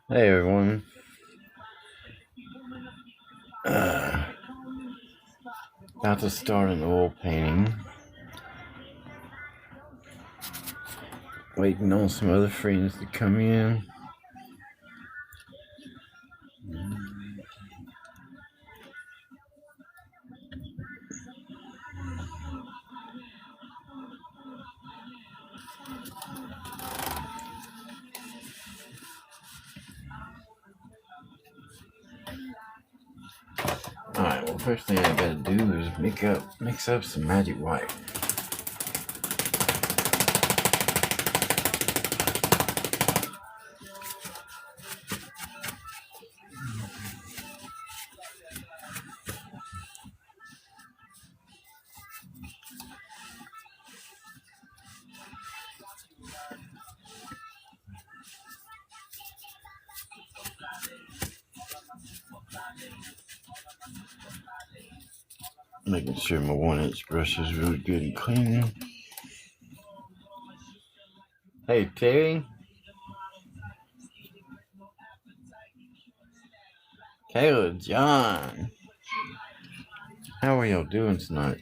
Hey everyone. About to start an oil painting. Waiting on some other friends to come in. Alright, well, first thing I gotta do is mix up some magic white. Making sure my 1-inch brush is really good and clean. Hey Terry. Kayla, John. How are y'all doing tonight?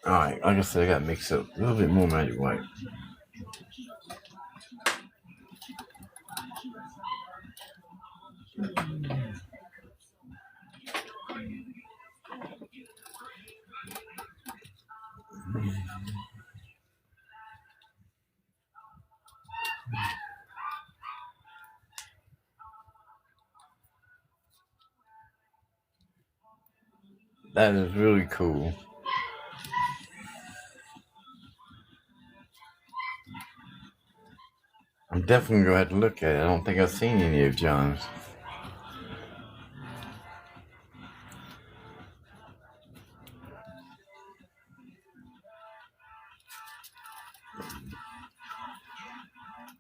Alright, like I said, I gotta mix up a little bit more magic white. That is really cool. I'm definitely gonna have to look at it. I don't think I've seen any of John's.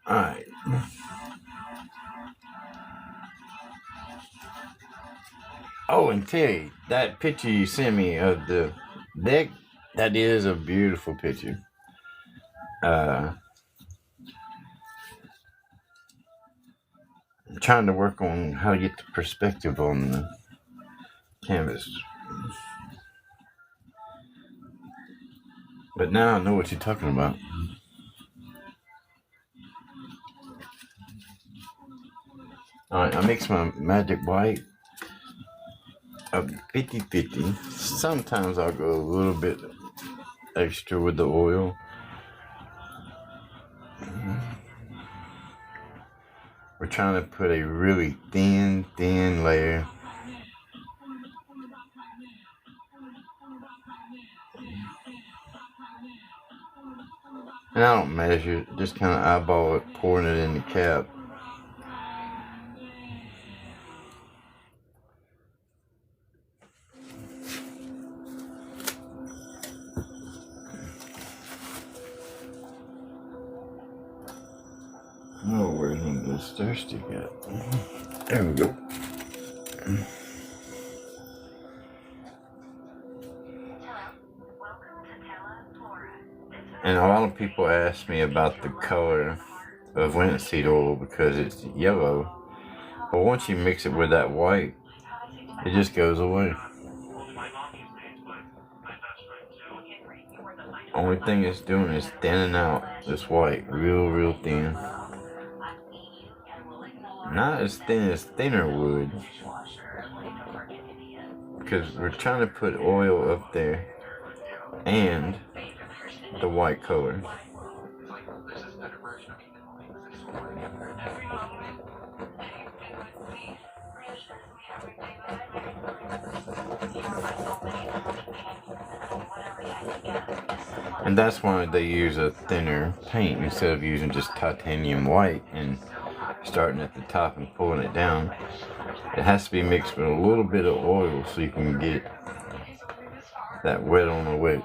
Alright. Oh, and Terry, that picture you sent me of the deck, that is a beautiful picture. I'm trying to work on how to get the perspective on the canvas. But now I know what you're talking about. Alright, I mix my magic white up 50-50. Sometimes I'll go a little bit extra with the oil. We're trying to put a really thin layer. And I don't measure it, just kind of eyeball it, pouring it in the cap. Oh, where's the stir stick at? There we go. And a lot of people ask me about the color of linseed oil because it's yellow. But once you mix it with that white, it just goes away. Only thing it's doing is thinning out this white real thin. Not as thin as thinner wood, because we're trying to put oil up there and the white color. And that's why they use a thinner paint instead of using just titanium white and starting at the top and pulling it down. It has to be mixed with a little bit of oil so you can get that wet on the wet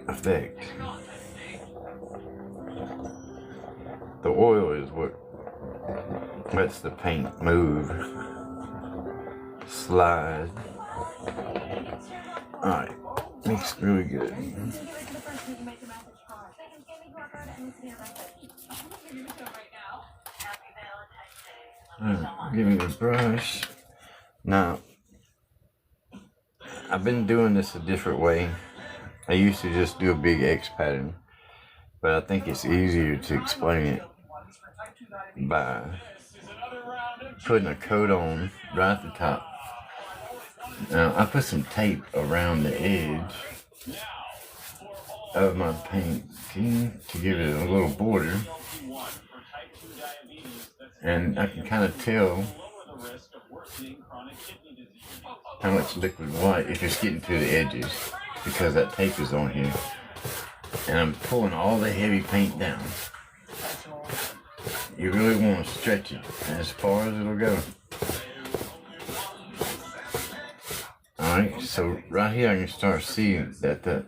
effect. The oil is what lets the paint move, slide. Alright, mixed really good. Give me the brush. Now, I've been doing this a different way. I used to just do a big X pattern, but I think it's easier to explain it by putting a coat on right at the top. Now, I put some tape around the edge of my painting to give it a little border. And I can kind of tell how much liquid white if it's getting to the edges because that tape is on here. And I'm pulling all the heavy paint down. You really want to stretch it as far as it'll go. Alright, so right here I can start seeing that the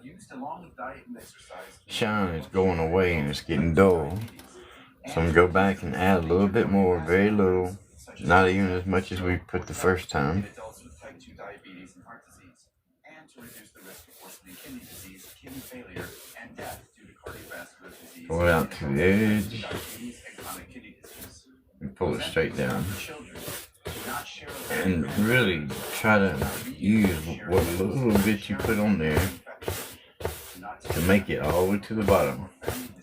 shine is going away and it's getting dull. So I'm going to go back and add a little bit more, very little, not even as much as we put the first time. Pull it out to the edge and pull it straight down. And really try to use what little bit you put on there to make it all the way to the bottom.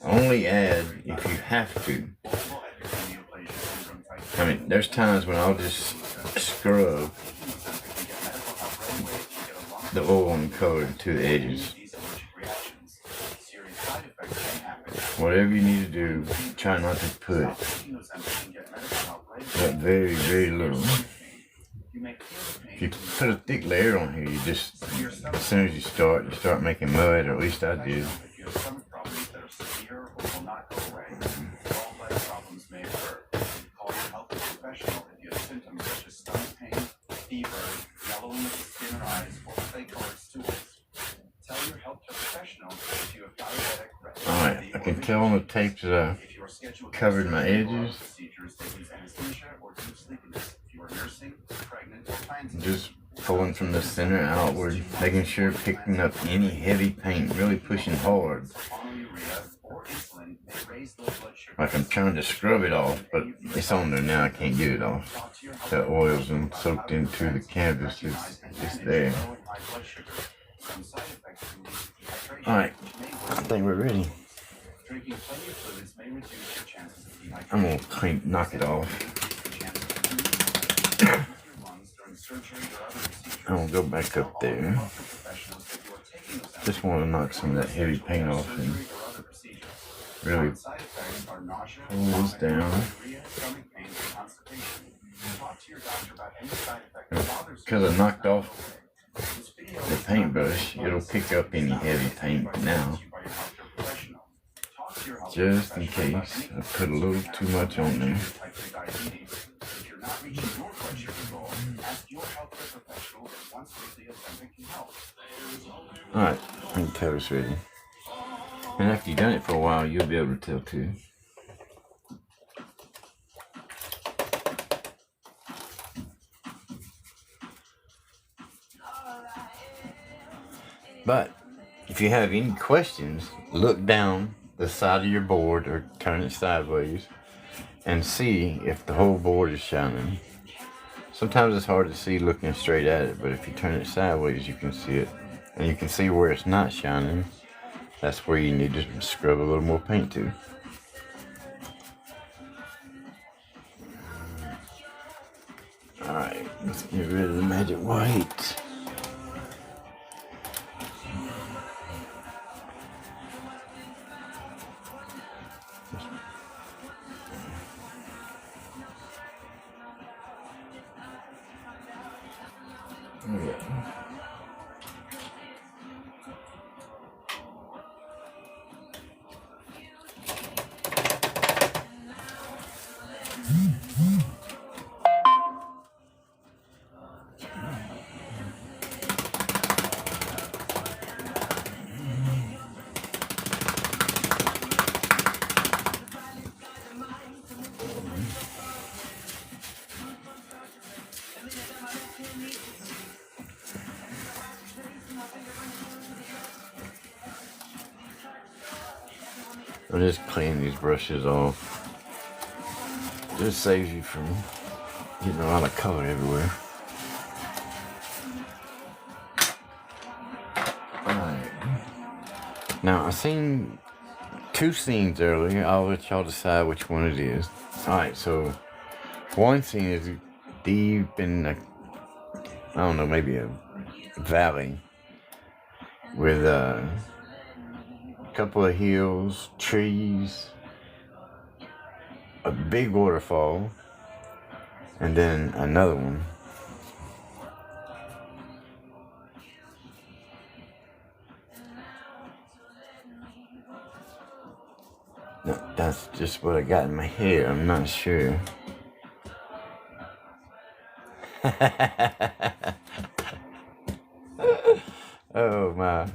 Only add if you have to. I mean, there's times when I'll just scrub the oil and color to the edges. Whatever you need to do, try not to put but very, very little. If you put a thick layer on here, you just, as soon as you start making mud, or at least I did. Alright, I can tell on the tapes that I covered my edges. Just pulling from the center outward, making sure picking up any heavy paint, really pushing hard. Like I'm trying to scrub it off, but it's on there now, I can't get it off. The oil's been soaked into the canvas, it's there. Alright, I think we're ready. I'm gonna knock it off. I'm gonna go back up there. Just want to knock some of that heavy paint off and really pull this down. Because I knocked off the paintbrush, it'll pick up any heavy paint now. Just in case I put a little too much on there. Alright, I can tell it's ready. And after you've done it for a while, you'll be able to tell too. But if you have any questions, look down the side of your board or turn it sideways and see if the whole board is shining. Sometimes it's hard to see looking straight at it, but if you turn it sideways, you can see it. And you can see where it's not shining. That's where you need to scrub a little more paint to. Alright, let's get rid of the magic white. Yeah. Or just clean these brushes off. Just saves you from getting a lot of color everywhere. Alright. Now I seen 2 scenes earlier. I'll let y'all decide which one it is. Alright, so one scene is deep in I don't know, maybe a valley with a couple of hills, trees, a big waterfall, and then another one. No, that's just what I got in my head. I'm not sure. Oh my.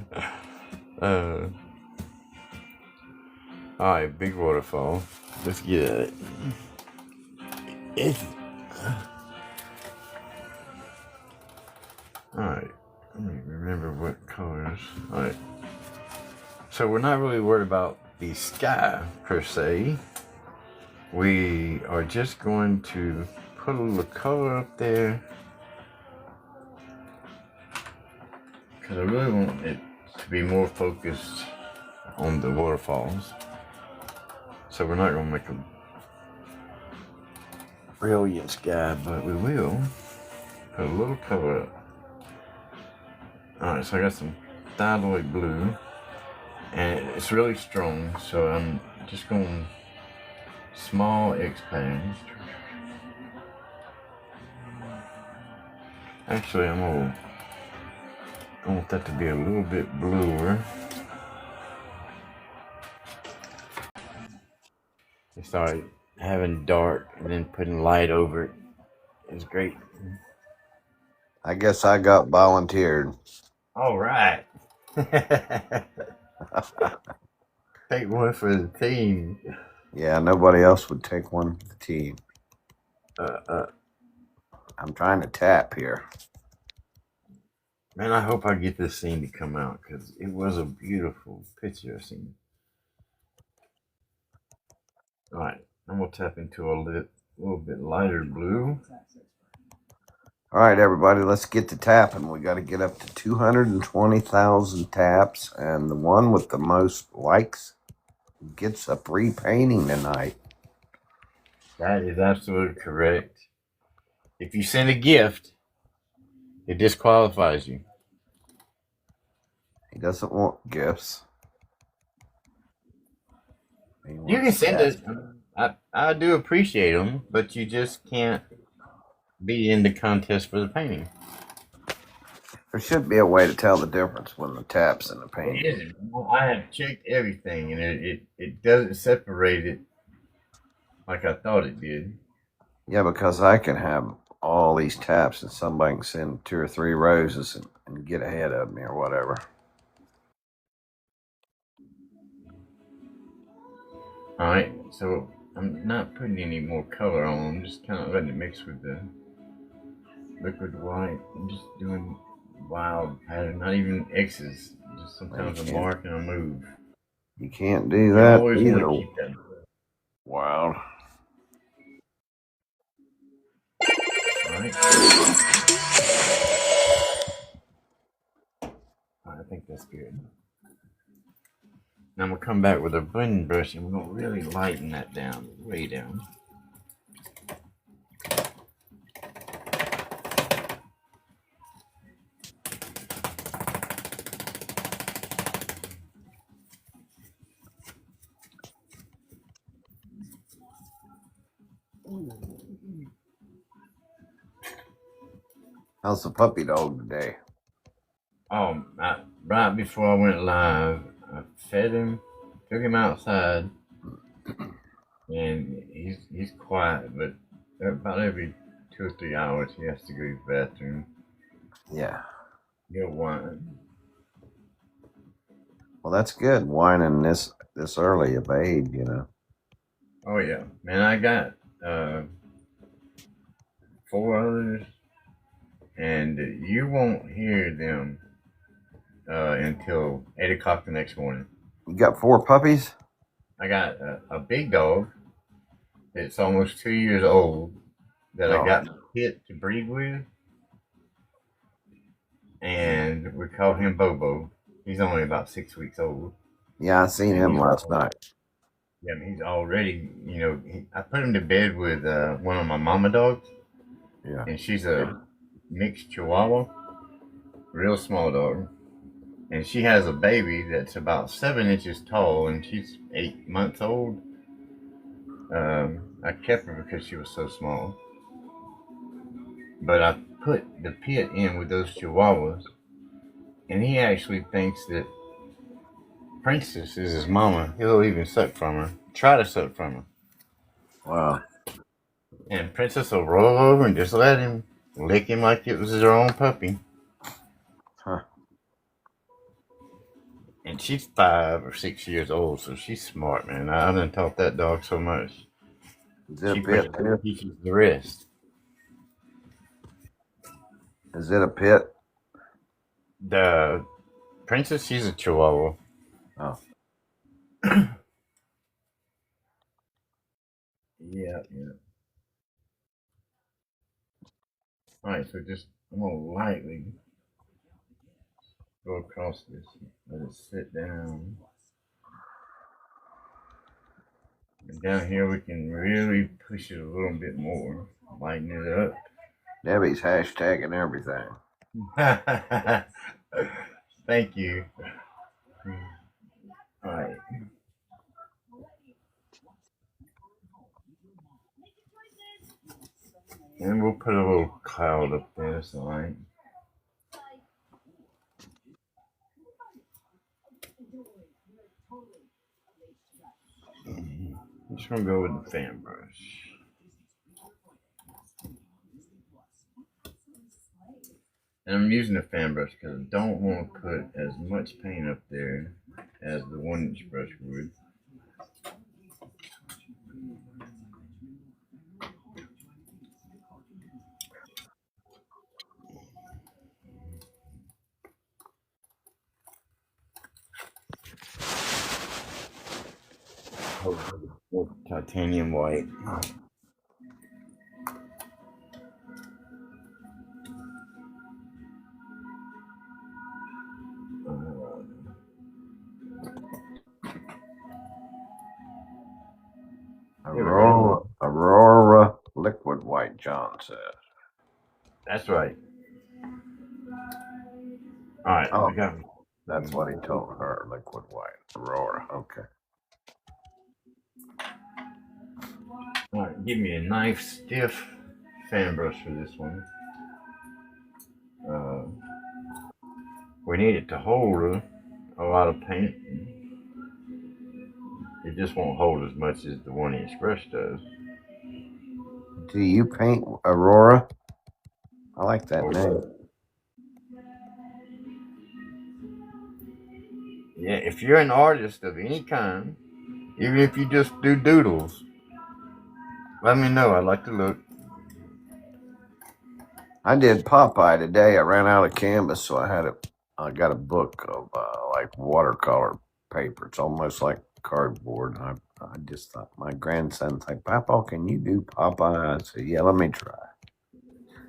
Alright, big waterfall. Let's get at it. It's. Alright. Let me remember what colors. Alright. So we're not really worried about the sky per se. We are just going to put a little color up there. Because I really want it to be more focused on the waterfalls. So we're not going to make a brilliant sky, but we will put a little color up. Alright, so I got some phthaloid blue. And it's really strong, so I'm just going small expands. Actually, I want that to be a little bit bluer. It started having dark and then putting light over it. It's great. I guess I got volunteered. All right. Take one for the team. Yeah, nobody else would take one for the team. I'm trying to tap here. Man, I hope I get this scene to come out because it was a beautiful picture scene. All right, I'm gonna tap into a little bit lighter blue. All right, everybody, let's get to tapping. We got to get up to 220,000 taps, and the one with the most likes gets a free painting tonight. That is absolutely correct. If you send a gift, it disqualifies you. He doesn't want gifts. You can send it. I do appreciate them, but you just can't be in the contest for the painting. There should be a way to tell the difference when the taps and the painting. It isn't. I have checked everything, and it doesn't separate it like I thought it did. Yeah, because I can have all these taps and somebody can send 2 or 3 roses and get ahead of me or whatever. Alright, so I'm not putting any more color on. I'm just kind of letting it mix with the liquid white. I'm just doing wild pattern, not even X's. Just sometimes a mark and a move. You can't do that. I always want to keep that wild. Alright. I think that's good. Now I'm going to come back with a blending brush and we're going to really lighten that down, way down. How's the puppy dog today? Oh, right before I went live, I fed him, took him outside, and he's quiet, but about every 2 or 3 hours he has to go to the bathroom. Yeah. He'll whine. Well, that's good. Whining this early, a babe, you know. Oh yeah, man! I got 4 others, and you won't hear them until 8 o'clock the next morning. You got 4 puppies? I got a big dog that's almost 2 years old that I Oh, got in the pit to breed with, and we call him Bobo. He's only about 6 weeks old, yeah, I seen and him last night. he's already, I put him to bed with one of my mama dogs, Yeah. and she's a mixed Chihuahua, real small dog, and she has a baby that's about 7 inches tall, and she's 8 months old. I kept her because she was so small, but I put the pit in with those Chihuahuas, and he actually thinks that Princess is his mama. He'll even suck from her, try to suck from her. Wow. And Princess will roll over and just let him lick him like it was her own puppy. Huh. And she's 5 or 6 years old, so she's smart, man. I done taught that dog so much. Is it a She pretty pit much too? teaches the rest. Is it a pit? The Princess, she's a Chihuahua. Oh. Yeah. All right, so just I'm gonna lightly go across this, let it sit down. And down here we can really push it a little bit more, lighten it up. Debbie's hashtagging everything. Thank you. All right. And we'll put a little cloud up there, so right. I'm just gonna go with the fan brush. And I'm using a fan brush because I don't want to put as much paint up there as the 1 inch brush would. Titanium white. Aurora liquid white, John says. That's right. All right. Oh, We got. that's what he told her. Liquid white. Aurora. Okay. All right. Give me a nice stiff fan brush for this one. We need it to hold a lot of paint. It just won't hold as much as the 1 inch brush does. Do you paint Aurora? I like that name. Yeah, if you're an artist of any kind, even if you just do doodles, let me know. I'd like to look. I did Popeye today. I ran out of canvas, so I got a book of like watercolor paper. It's almost like cardboard. I just thought, my grandson's like, Papa, can you do Popeye? I said, yeah, let me try.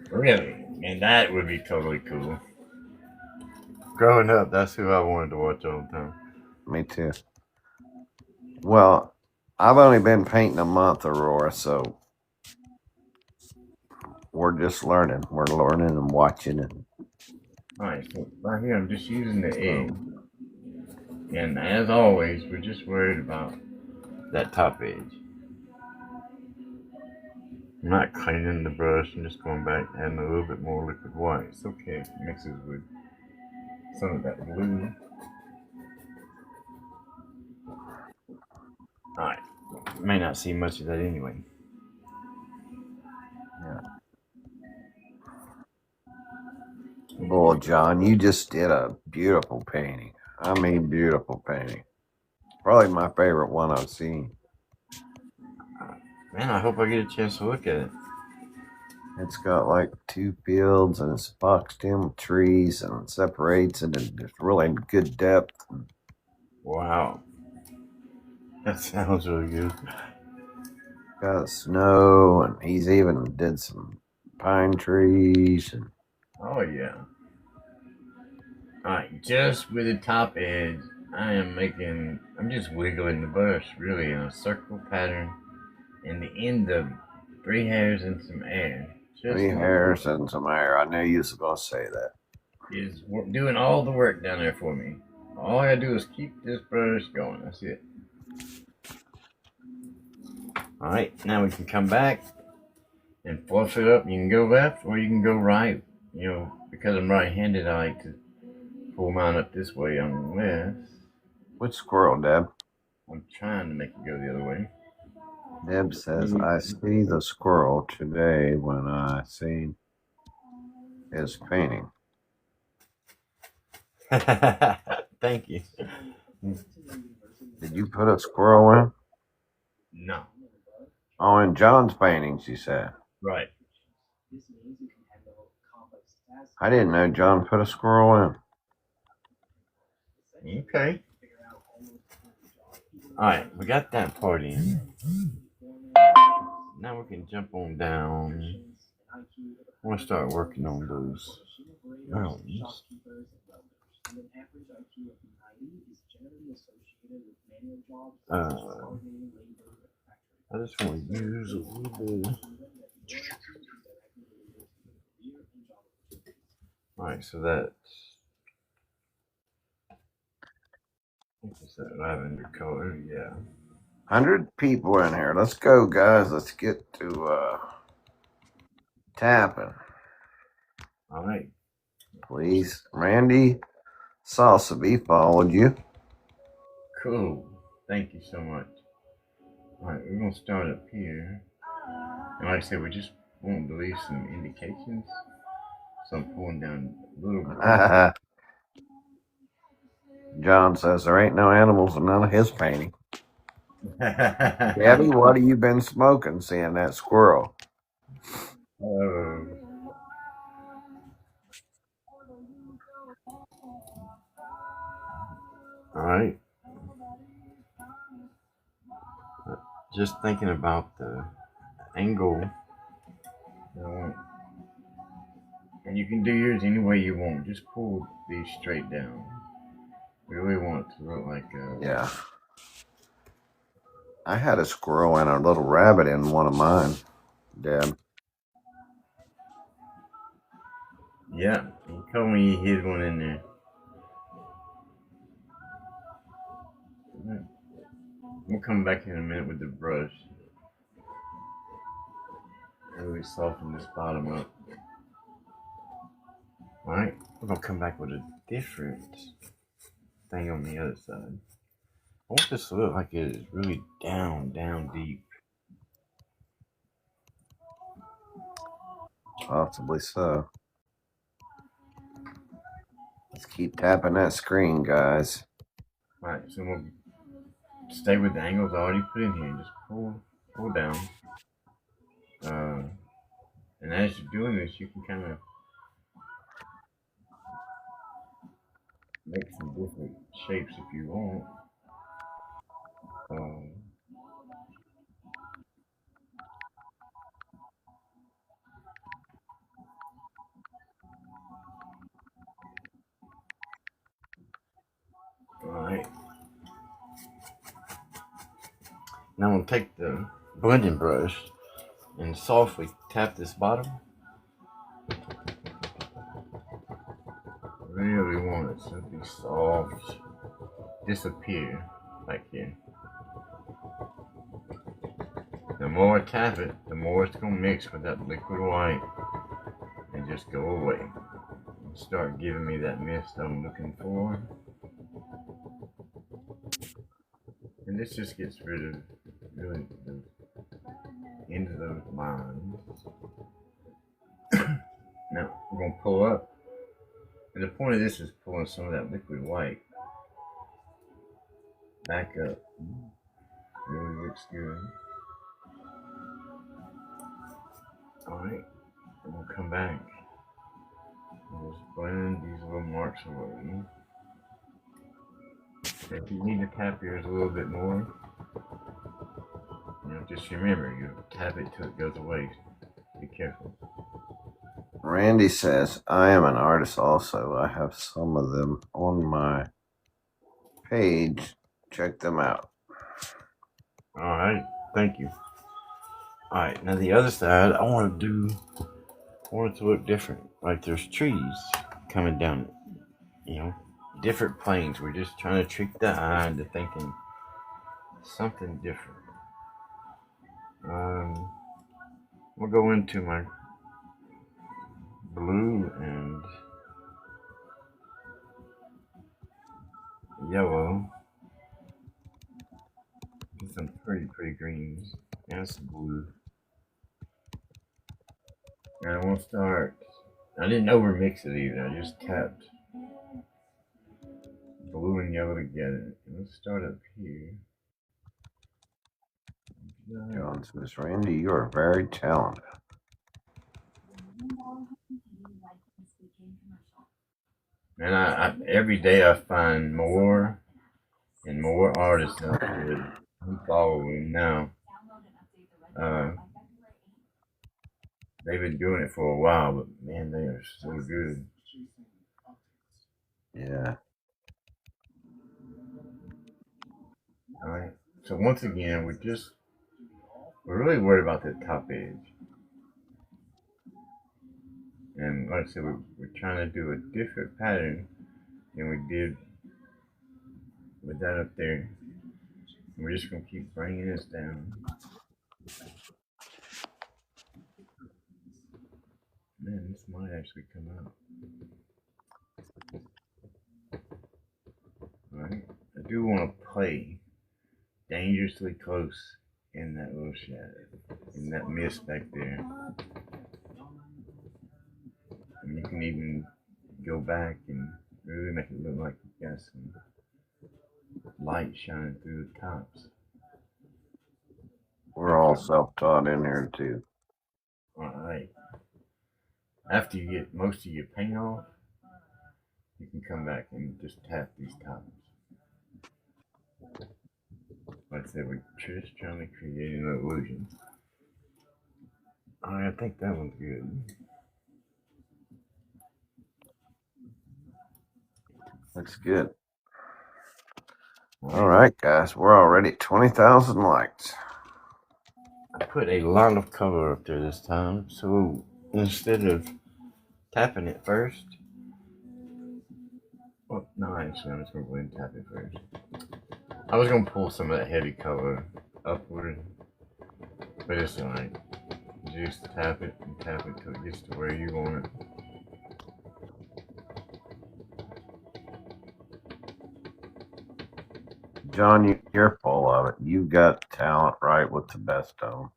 Really? And that would be totally cool. Growing up, that's who I wanted to watch all the time. Me too. Well, I've only been painting a month, Aurora, so we're just learning. We're learning and watching it. All right, so right here I'm just using the egg. And as always, we're just worried about that top edge. I'm not cleaning the brush, I'm just going back and adding a little bit more liquid white. It's okay if it mixes with some of that blue. Alright, you may not see much of that anyway. Yeah. Boy, John, you just did a beautiful painting. I mean, beautiful painting. Probably my favorite one I've seen. Man, I hope I get a chance to look at it. It's got like two fields and it's boxed in with trees and it separates it and it's really good depth. Wow. That sounds really good. Got snow, and he's even did some pine trees. And Oh yeah. Alright, just with the top edge, I'm just wiggling the brush really in a circle pattern in the end of 3 hairs and some air. Just 3 hairs and some air. I knew you was gonna say that. is doing all the work down there for me. All I gotta do is keep this brush going. That's it. Alright, now we can come back and fluff it up. You can go left or you can go right. You know, because I'm right handed, I like to pull mine up this way on the left. Which squirrel, Deb? I'm trying to make it go the other way. Deb says, I see the squirrel today when I see his painting. Thank you. Did you put a squirrel in? No. Oh, in John's painting, she said. Right. I didn't know John put a squirrel in. Okay. Alright, we got that part in. Now we can jump on down. I want to start working on those mountains. I just want to use a little bit. Alright, so that's. What's that lavender color? Yeah. 100 people in here. Let's go, guys. Let's get to tapping. All right. Please. Randy Salsaby followed you. Cool. Thank you so much. All right, we're going to start up here. And like I said, we just want to leave some indications. So I'm pulling down a little bit. John says there ain't no animals in none of his painting. Gabby, what have you been smoking seeing that squirrel? All right. Just thinking about the angle. And you can do yours any way you want. Just pull these straight down. We really want it to look like yeah. I had a squirrel and a little rabbit in one of mine, Deb. Yeah, you told me you hid one in there. We'll come back in a minute with the brush. Really soften this bottom up. Alright, we're gonna come back with a different thing on the other side. I want this to look like it is really down deep. Possibly so. Let's keep tapping that screen, guys. Alright, so we'll stay with the angles I already put in here. Just pull down. And as you're doing this, you can kind of make some different shapes if you want. Alright. Now I'm going to take the blending brush and softly tap this bottom. Really want it to be soft. Disappear like here. The more I tap it, the more it's going to mix with that liquid white and just go away. And start giving me that mist I'm looking for. And this just gets rid of really the end of those lines. Now we're going to pull up. And the point of this is pulling some of that liquid white back up. Really looks good. Alright, and we'll come back. We'll just blend these little marks away. If you need to tap yours a little bit more, Just remember, you tap it till it goes away. Be careful. Randy says, I am an artist also. I have some of them on my page. Check them out. All right, thank you. All right, now the other side, I want it to look different. Like there's trees coming down it, different planes. We're just trying to trick the eye into thinking something different. We'll go into my blue and yellow. Some pretty greens and some blue. And I won't start. I didn't overmix it either. I just tapped blue and yellow together. Let's start up here. John says, Randy, you are very talented. And I every day I find more and more artists out there. I'm following now. They've been doing it for a while, but man, they are so good. Yeah. All right. So once again, we're really worried about the top edge. And like I said, we're trying to do a different pattern than we did with that up there. And we're just going to keep bringing this down. Man, this might actually come out. Alright. I do want to play dangerously close in that little shadow, in that mist back there. And you can even go back and really make it look like you got some light shining through the tops. We're all self-taught in here too. Alright. After you get most of your paint off, you can come back and just tap these tops. Like I said, we're just trying to create an illusion. I think that one's good. Looks good. All right, guys, we're already at 20,000 likes. I put a lot of color up there this time, so instead of tapping it first, well, no, actually, I'm just going to go ahead and tap it first. I was going to pull some of that heavy color upward, but it's alright. Just tap it and tap it till it gets to where you want it. John, you're full of it. You got talent right with the best of them.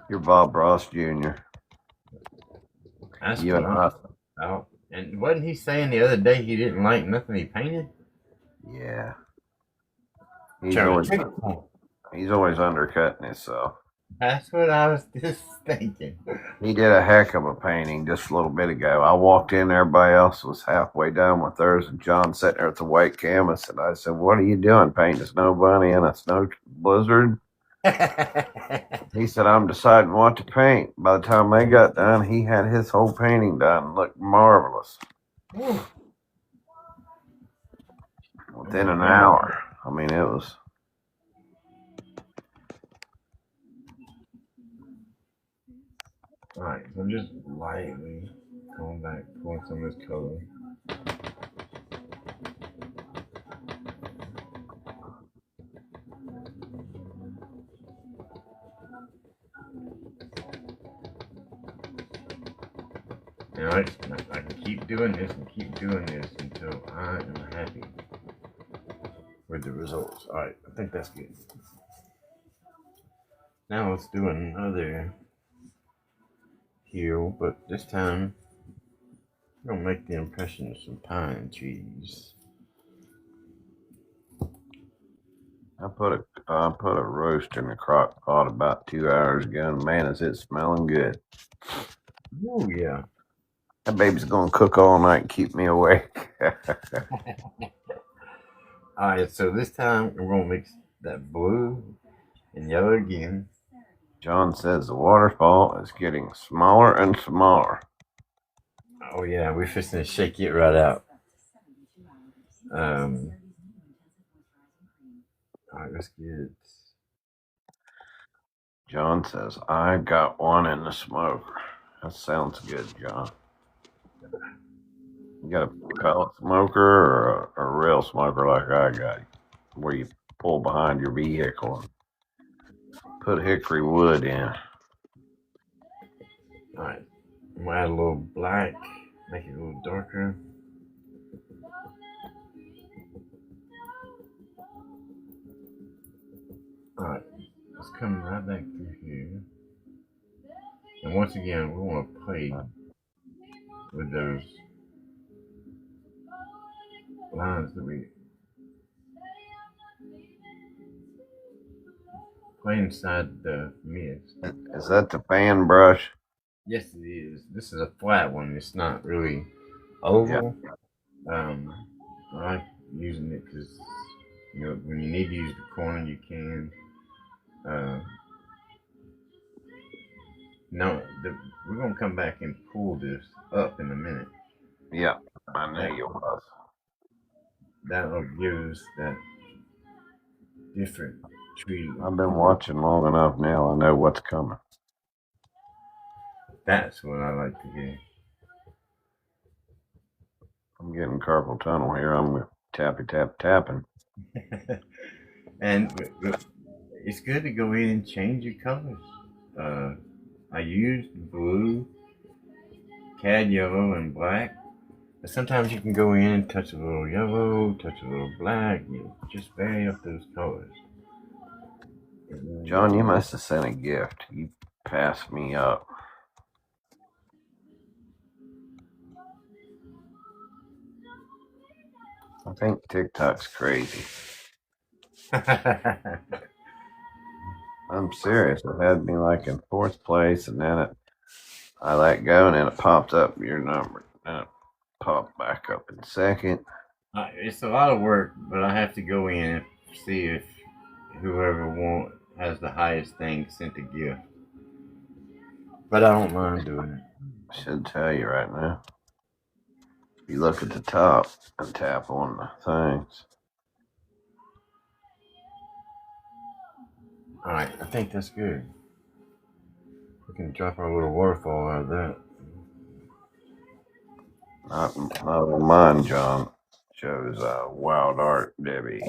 You're Bob Ross Jr. That's you and I. And wasn't he saying the other day he didn't like nothing he painted? Yeah. He's always undercutting himself. That's what I was just thinking. He did a heck of a painting just a little bit ago. I walked in, everybody else was halfway done with theirs, and John sitting there at the white canvas, and I said, "What are you doing, painting a snow bunny in a snow blizzard?" He said, "I'm deciding what to paint." By the time they got done, he had his whole painting done. It looked marvelous. Within an hour. I mean, it was... Alright, so I'm just lightly going back, pulling some of this color. And I can keep doing this and keep doing this until I am happy with the results. Alright, I think that's good. Now let's do another heel, but this time we're gonna make the impression of some pine trees. I put a roast in the crock pot about 2 hours ago, and man, is it smelling good. Oh yeah. That baby's gonna cook all night and keep me awake. Alright, so this time we're gonna mix that blue and yellow again. John says the waterfall is getting smaller and smaller. Oh yeah, we're fixing to shake it right out. All right, let's get. John says, I got one in the smoker. That sounds good, John. You got a pellet smoker or a real smoker like I got, where you pull behind your vehicle and put hickory wood in? All right, I'm gonna add a little black, make it a little darker. All right, let's come right back through here. And once again, we want to play with those lines that we play inside the mist. Is that the fan brush? Yes, it is. This is a flat one. It's not really oval. I like using it because when you need to use the corner, you can. No, we're gonna come back and pull this up in a minute. Yeah, I knew you was. That'll give us that different tree. I've been watching long enough now. I know what's coming. That's what I like to hear. I'm getting carpal tunnel here. I'm tapping. And it's good to go in and change your colors. I used blue, cad yellow, and black. But sometimes you can go in and touch a little yellow, touch a little black. You just vary up those colors. John, you must have sent a gift. You passed me up. I think TikTok's crazy. I'm serious. It had me like in fourth place, and then I let go, and then it popped up your number. Then it popped back up in second. It's a lot of work, but I have to go in and see if whoever has the highest thing sent a gift. But I don't mind doing it. I should tell you right now. If you look at the top and tap on the things. All right, I think that's good. We can drop our little waterfall out of that. Not on mine, John. Shows Wild Art Debbie.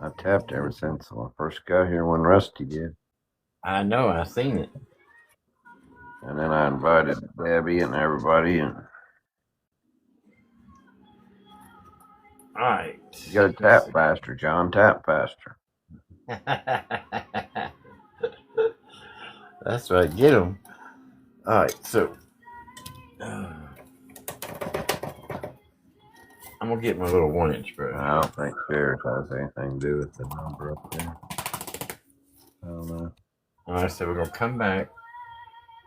I tapped ever since I first got here when Rusty did. I know, I seen it. And then I invited Debbie and everybody. And all right. You gotta tap faster, John. Tap faster. That's right. Get them. All right. So I'm gonna get my little 1-inch brush. I don't think Ferris has anything to do with the number up there. I don't know. All right. So we're gonna come back,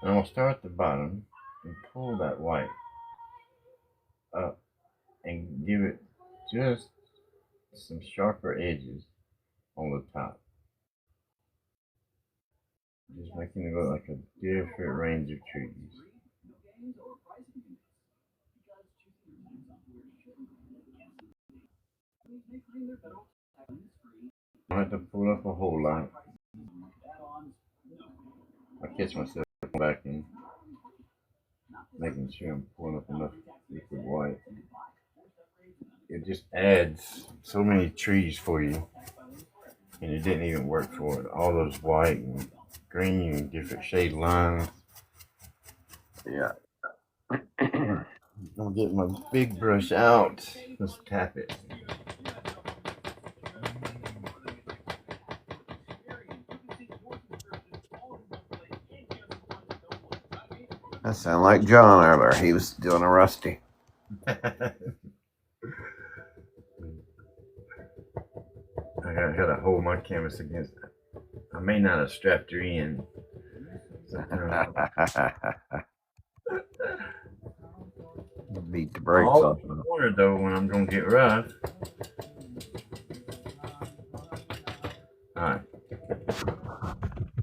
and I'm gonna start at the bottom and pull that white up and give it just some sharper edges on the top. Just making it look like a different range of trees. I don't have to pull up a whole lot. I catch myself back in, making sure I'm pulling up enough liquid white. It just adds so many trees for you, and it didn't even work for it. All those white and green and different shade lines. Yeah. I'm gonna get my big brush out. Let's tap it. That sounded like John earlier. He was doing a Rusty. I gotta hold my canvas against. I may not have strapped her in. beat the brakes All off in the of it. corner though when I'm gonna get rough. Alright.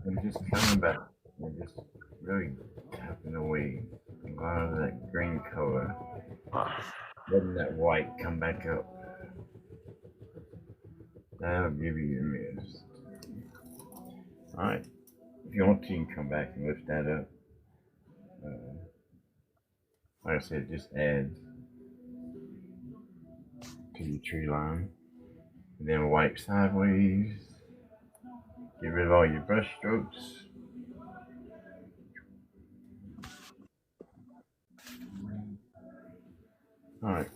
I'm just coming back. I'm just really tapping away a lot of that green color. Letting that white come back up. That'll give you your mist. Alright. If you want to, you can come back and lift that up. Like I said, just add to your tree line. And then wipe sideways. Get rid of all your brush strokes. Alright,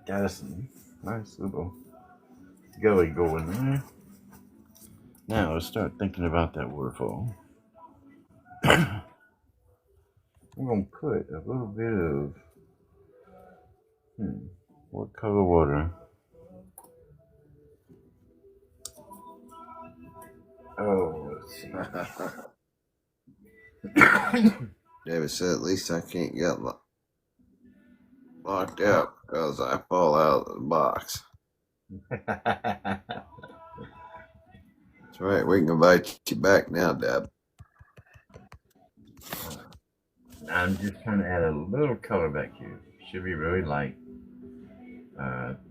got us some nice little gully going there. Now let's start thinking about that waterfall. I'm gonna put a little bit of what color water? Oh, let's see. David said, at least I can't get locked out because I fall out of the box. That's right. We can invite you back now, Deb. I'm just trying to add a little color back here. Should be really light.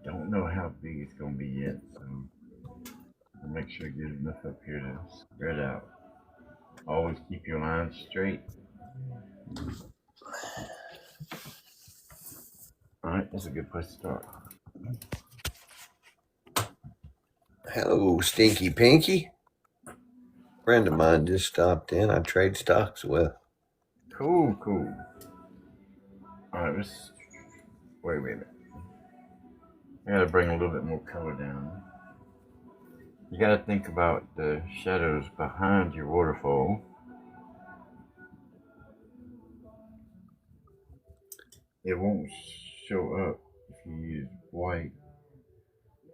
Don't know how big it's gonna be yet, so I'll make sure I get enough up here to spread out. Always keep your lines straight. Alright, that's a good place to start. Hello, Stinky Pinky. Friend of mine just stopped in. I trade stocks with. Cool. Alright, let's wait a minute. I gotta bring a little bit more color down. You gotta think about the shadows behind your waterfall. It won't show up if you use white.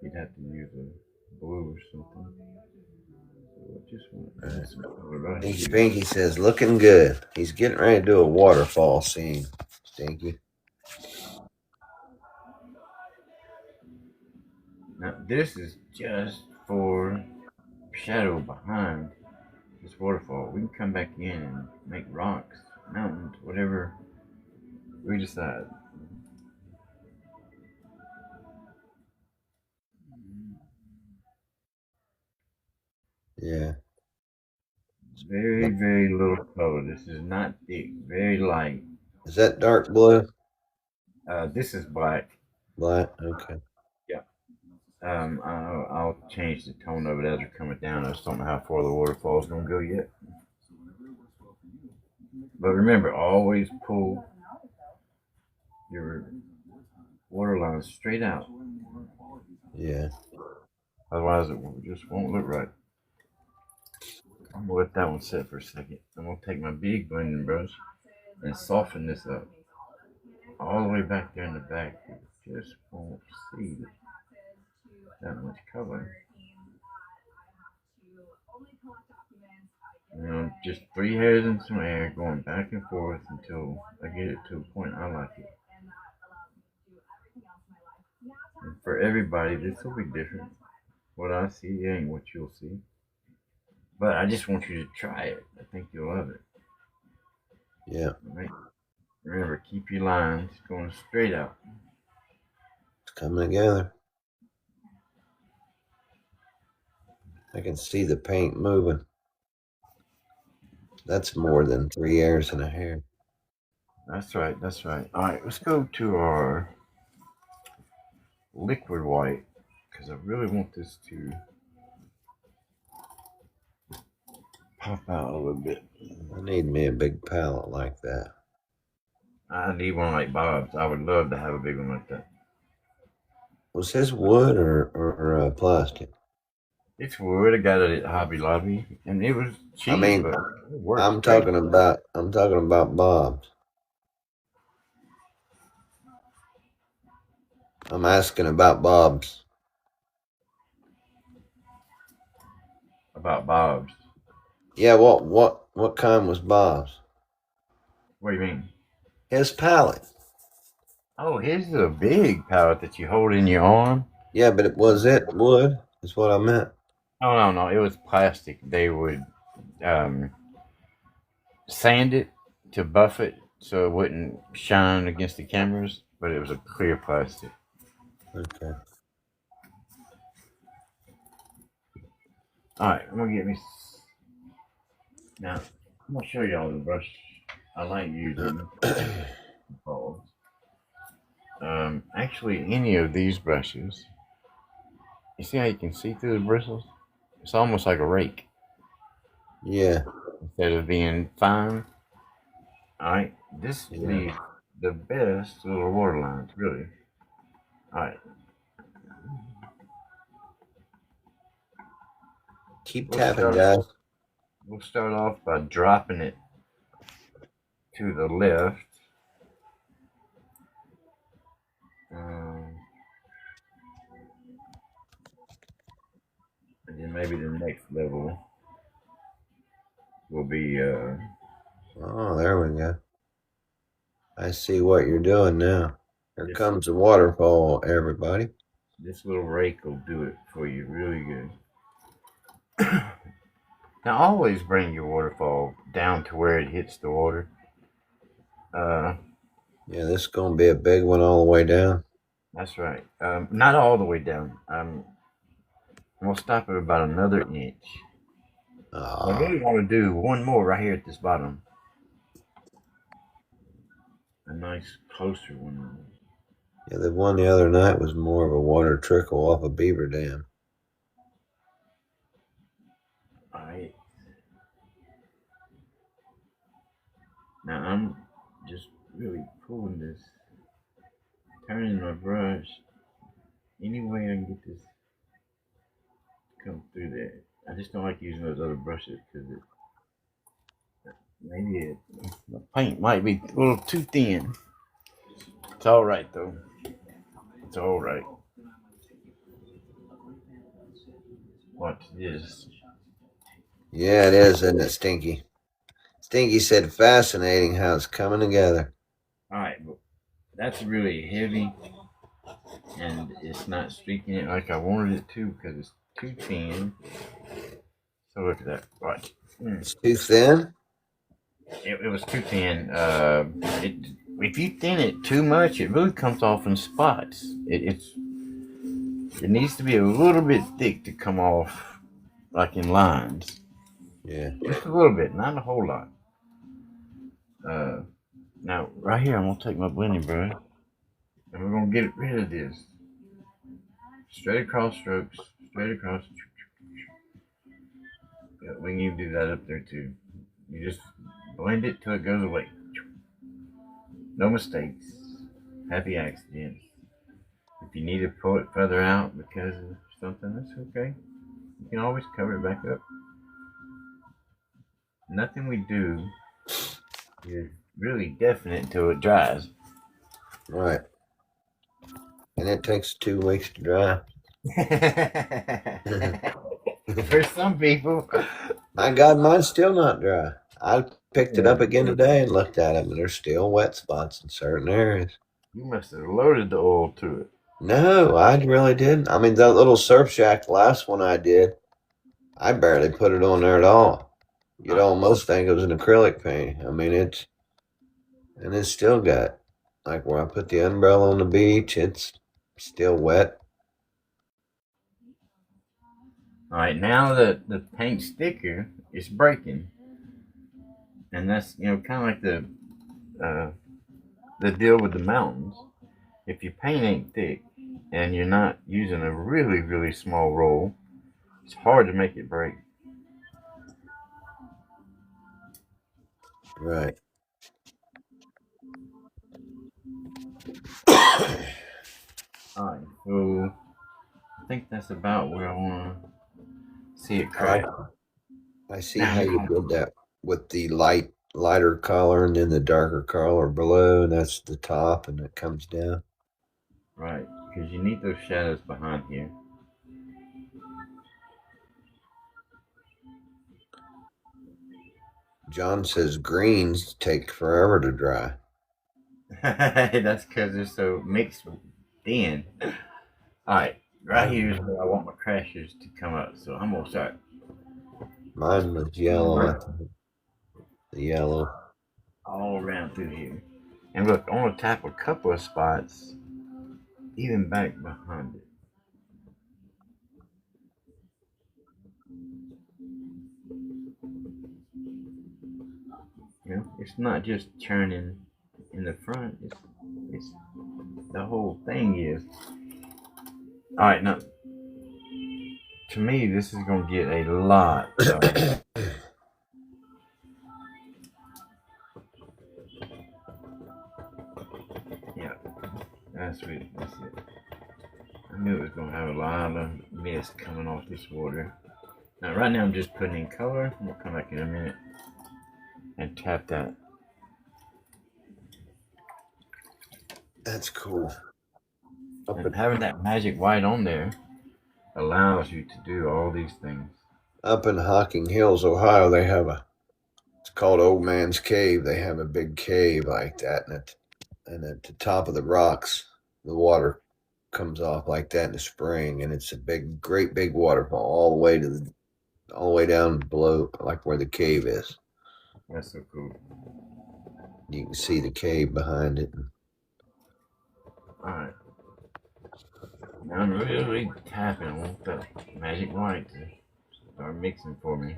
You'd have to use a blue or something. So I just want to add some color right Stinky here. Pinky says, looking good. He's getting ready to do a waterfall scene. Stinky. Now this is just for shadow behind this waterfall. We can come back in and make rocks, mountains, whatever we decide. Yeah. Very little color. This is not thick. Very light. Is that dark blue? This is black. Black? Okay. Yeah. I'll change the tone of it as we're coming down. I just don't know how far the waterfall's gonna go yet. But remember, always pull your water line straight out. Yeah. Otherwise, it just won't look right. I'm gonna let that one sit for a second. I'm gonna take my big blending brush and soften this up all the way back there in the back. You just won't see that much color. You know, just 3 hairs in some air, going back and forth until I get it to a point I like it. And for everybody, this will be different. What I see ain't what you'll see. But I just want you to try it. I think you'll love it. Yeah. Right? Remember, keep your lines going straight out. It's coming together. I can see the paint moving. That's more than 3 hairs in a hair. That's right. All right, let's go to our liquid white because I really want this to pop out a little bit. I need me a big palette like that. I need one like Bob's. I would love to have a big one like that. Was his wood or plastic? It's wood. I got it at Hobby Lobby, and it was cheap. I mean, but it works I'm great. talking about Bob's. I'm asking about Bob's. About Bob's. Yeah, what kind was Bob's? What do you mean? His palette. Oh, here's a big pallet that you hold in your arm. Yeah, but it was wood. Is what I meant. Oh no, it was plastic. They would um, sand it to buff it so it wouldn't shine against the cameras, but it was a clear plastic. Okay. All right, I'm gonna get me. Now I'm gonna show y'all the brush I like using. Actually, any of these brushes, you see how you can see through the bristles? It's almost like a rake Yeah. instead of being fine. All right, this Yeah. leaves the best little water lines, really. All right, Keep we'll tapping, start. guys. We'll start off by dropping it to the left. Um, and then maybe the next level will be Oh, there we go. I see what you're doing now. Here this, comes the waterfall, everybody. this little rake will do it for you really good. Now always bring your waterfall down to where it hits the water. Uh, Yeah, this is going to be a big one all the way down. that's right. Not all the way down. I'm gonna stop at about another inch. I really want to do one more right here at this bottom. A nice closer one. Yeah, the one the other night was more of a water trickle off a beaver dam. All right. Now I'm just really pulling this, turning my brush any way I can get this to come through there. I just don't like using those other brushes because the paint might be a little too thin. It's all right though. It's all right. Watch this. Yeah, it is, isn't it, Stinky? Stinky said, fascinating how it's coming together. All right, but that's really heavy, and it's not streaking it like I wanted it to because it's too thin. So look at that. Watch. It's too thin? It was too thin. If you thin it too much, it really comes off in spots. It needs to be a little bit thick to come off, like in lines. Yeah. Just a little bit, not a whole lot. Now right here, I'm gonna take my blending brush, and we're gonna get rid of this. Straight across strokes, straight across. Yeah, we can even do that up there too. You just blend it till it goes away. No mistakes. Happy accidents. If you need to pull it further out because of something, that's okay. You can always cover it back up. Nothing we do is really definite until it dries. Right. And it takes 2 weeks to dry. For some people. My God, mine's still not dry. I picked it up again today and looked at it, and there's still wet spots in certain areas. You must have loaded the oil to it. No, I really didn't. I mean, that little Surf Shack last one I did, I barely put it on there at all. You'd almost think it was an acrylic paint. I mean, it's still got, like where I put the umbrella on the beach, it's still wet. All right, now that the paint's thicker, it's breaking, and that's kind of like the deal with the mountains. If your paint ain't thick and you're not using a really really small roll, it's hard to make it break. Right. All right, so I think that's about where I want to see it crack. I see how you did that with the lighter color and then the darker color below, and that's the top, and it comes down. Right, because you need those shadows behind here. John says greens take forever to dry. That's because they're so mixed in. All right, right here is where I want my crashers to come up. So I'm gonna start Mine was yellow. The yellow. all around through here. And look, I want to tap a couple of spots, even back behind it. You know, it's not just churning in the front. It's the whole thing is. All right, now to me, this is gonna get a lot. Yeah, that's it. That's it. I knew it was gonna have a lot of mist coming off this water. Now, right now, I'm just putting in color. I'm gonna come back in a minute and tap that. That's cool. And having that magic white on there allows you to do all these things. Up in Hocking Hills, Ohio, they have it's called Old Man's Cave. They have a big cave like that, and at the top of the rocks, the water comes off like that in the spring, and it's a great big waterfall all the way down below, like where the cave is. That's so cool. You can see the cave behind it. All right. Now I'm really tapping. I want that magic white to start mixing for me.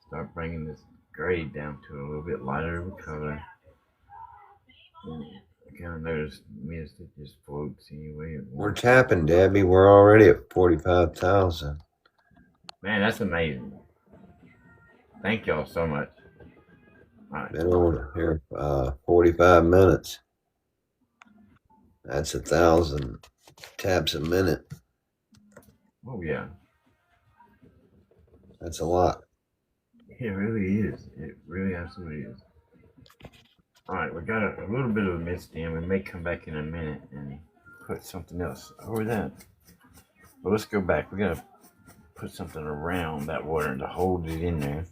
Start bringing this grade down to a little bit lighter of a color. And I kind of noticed mist that just floats anyway. We're tapping, Debbie. We're already at 45,000. Man, that's amazing. Thank y'all so much. All right. Been on here 45 minutes. That's 1,000 taps a minute. Oh yeah. That's a lot. It really is. It really absolutely is. All right, we got a little bit of a mist in. We may come back in a minute and put something else over that. But let's go back. We gotta put something around that water to hold it in there.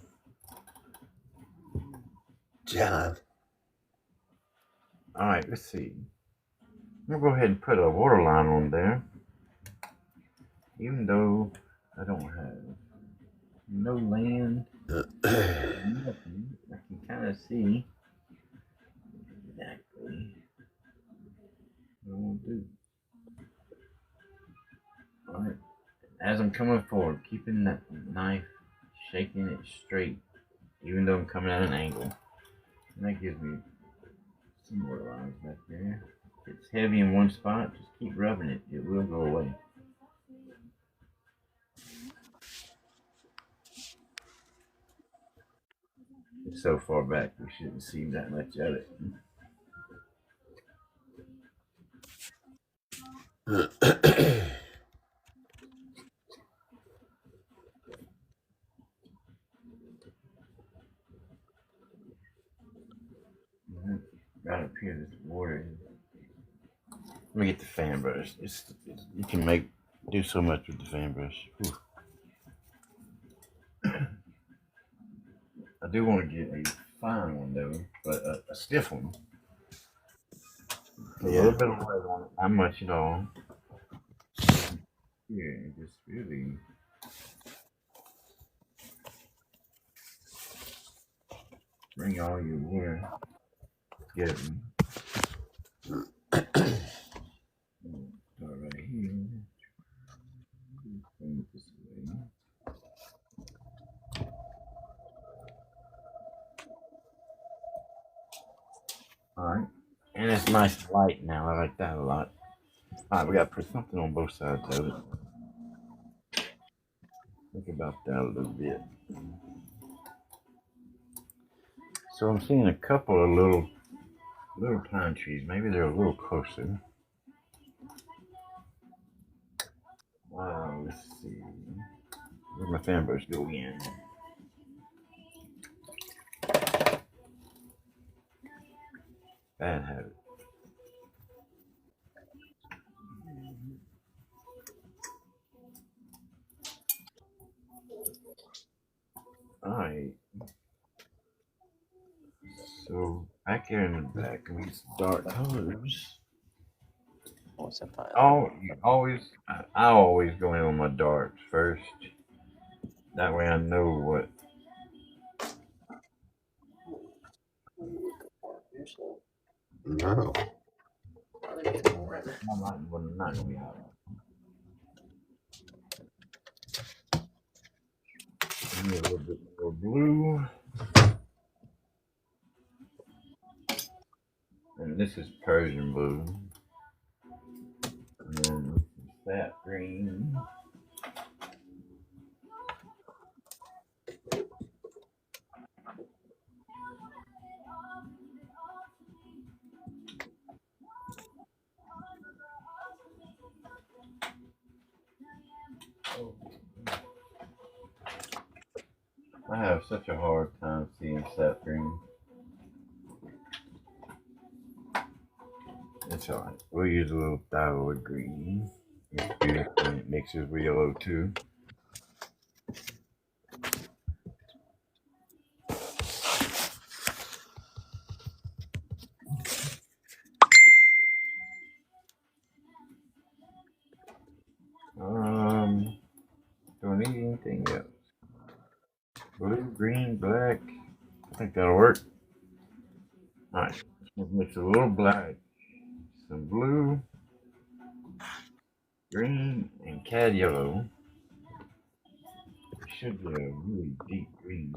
John. All right, let's see. I'm gonna go ahead and put a water line on there, even though I don't have no land, nothing. I can kind of see exactly what I want to do. All right, as I'm coming forward, keeping that knife, shaking it straight, even though I'm coming at an angle, and that gives me some more lines back there. If it's heavy in one spot, just keep rubbing it. It will go away. It's so far back, we shouldn't see that much of it. Right up here, this water. Let me get the fan brush. You can do so much with the fan brush. Whew. I do want to get a fine one though, but a stiff one. A little bit of weight on it, not much at all. Yeah, just really. Bring all your water together. Start right here. Bring it this way. Alright. And it's nice and light now. I like that a lot. Alright, we gotta put something on both sides of it. Think about that a little bit. So I'm seeing a couple of little pine trees. Maybe they're a little closer. Let's see. Where'd my fan brush go again? Bad habit. Alright. So back here in the back, we get some dark colors. What's that pile? Oh, I always go in on my darks first. That way I know what. No. I'm not gonna be hot. Give me a little bit more blue. And this is Persian blue. And then this is sap green. I have such a hard time seeing sap green. It's alright. We'll use a little thyroid green. It's beautiful and it mixes with yellow too. Don't need anything else. Blue, green, black. I think that'll work. Alright, let's mix a little black, some blue, green, and cad yellow. It should be a really deep green.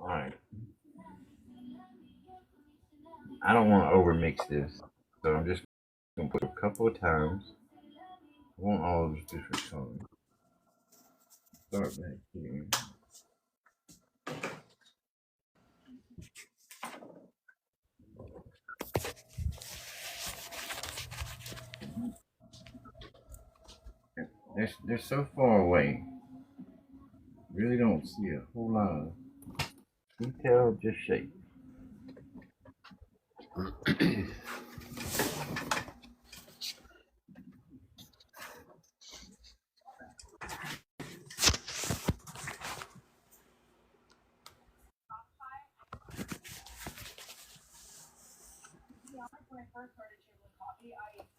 Alright. I don't want to overmix this, so I'm just going to put a couple of times. I want all those different colors. Start back here. They're so far away. Really don't see a whole lot of detail, just shape.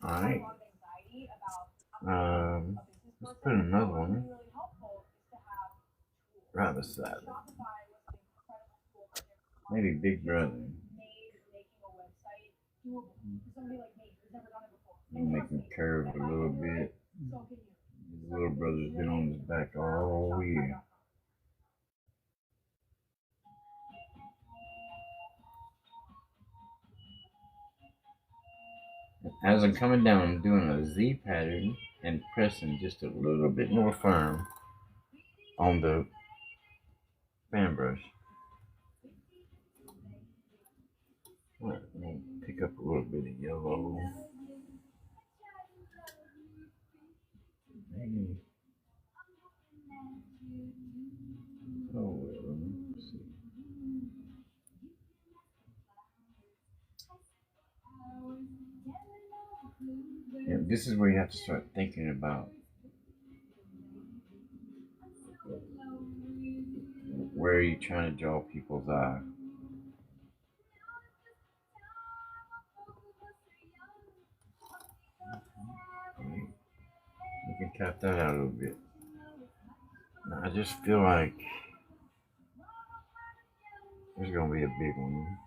Alright. Let's put another one right beside it. Maybe Big Brother. Make him curve a little bit. His little brother's been on his back all year. As I'm coming down, I'm doing a Z pattern and pressing just a little bit more firm on the fan brush. I'm gonna pick up a little bit of yellow. Maybe. Oh, well, let's see. Yeah, this is where you have to start thinking about where you're trying to draw people's eye. You can cut that out a little bit. Now, I just feel like there's gonna be a big one.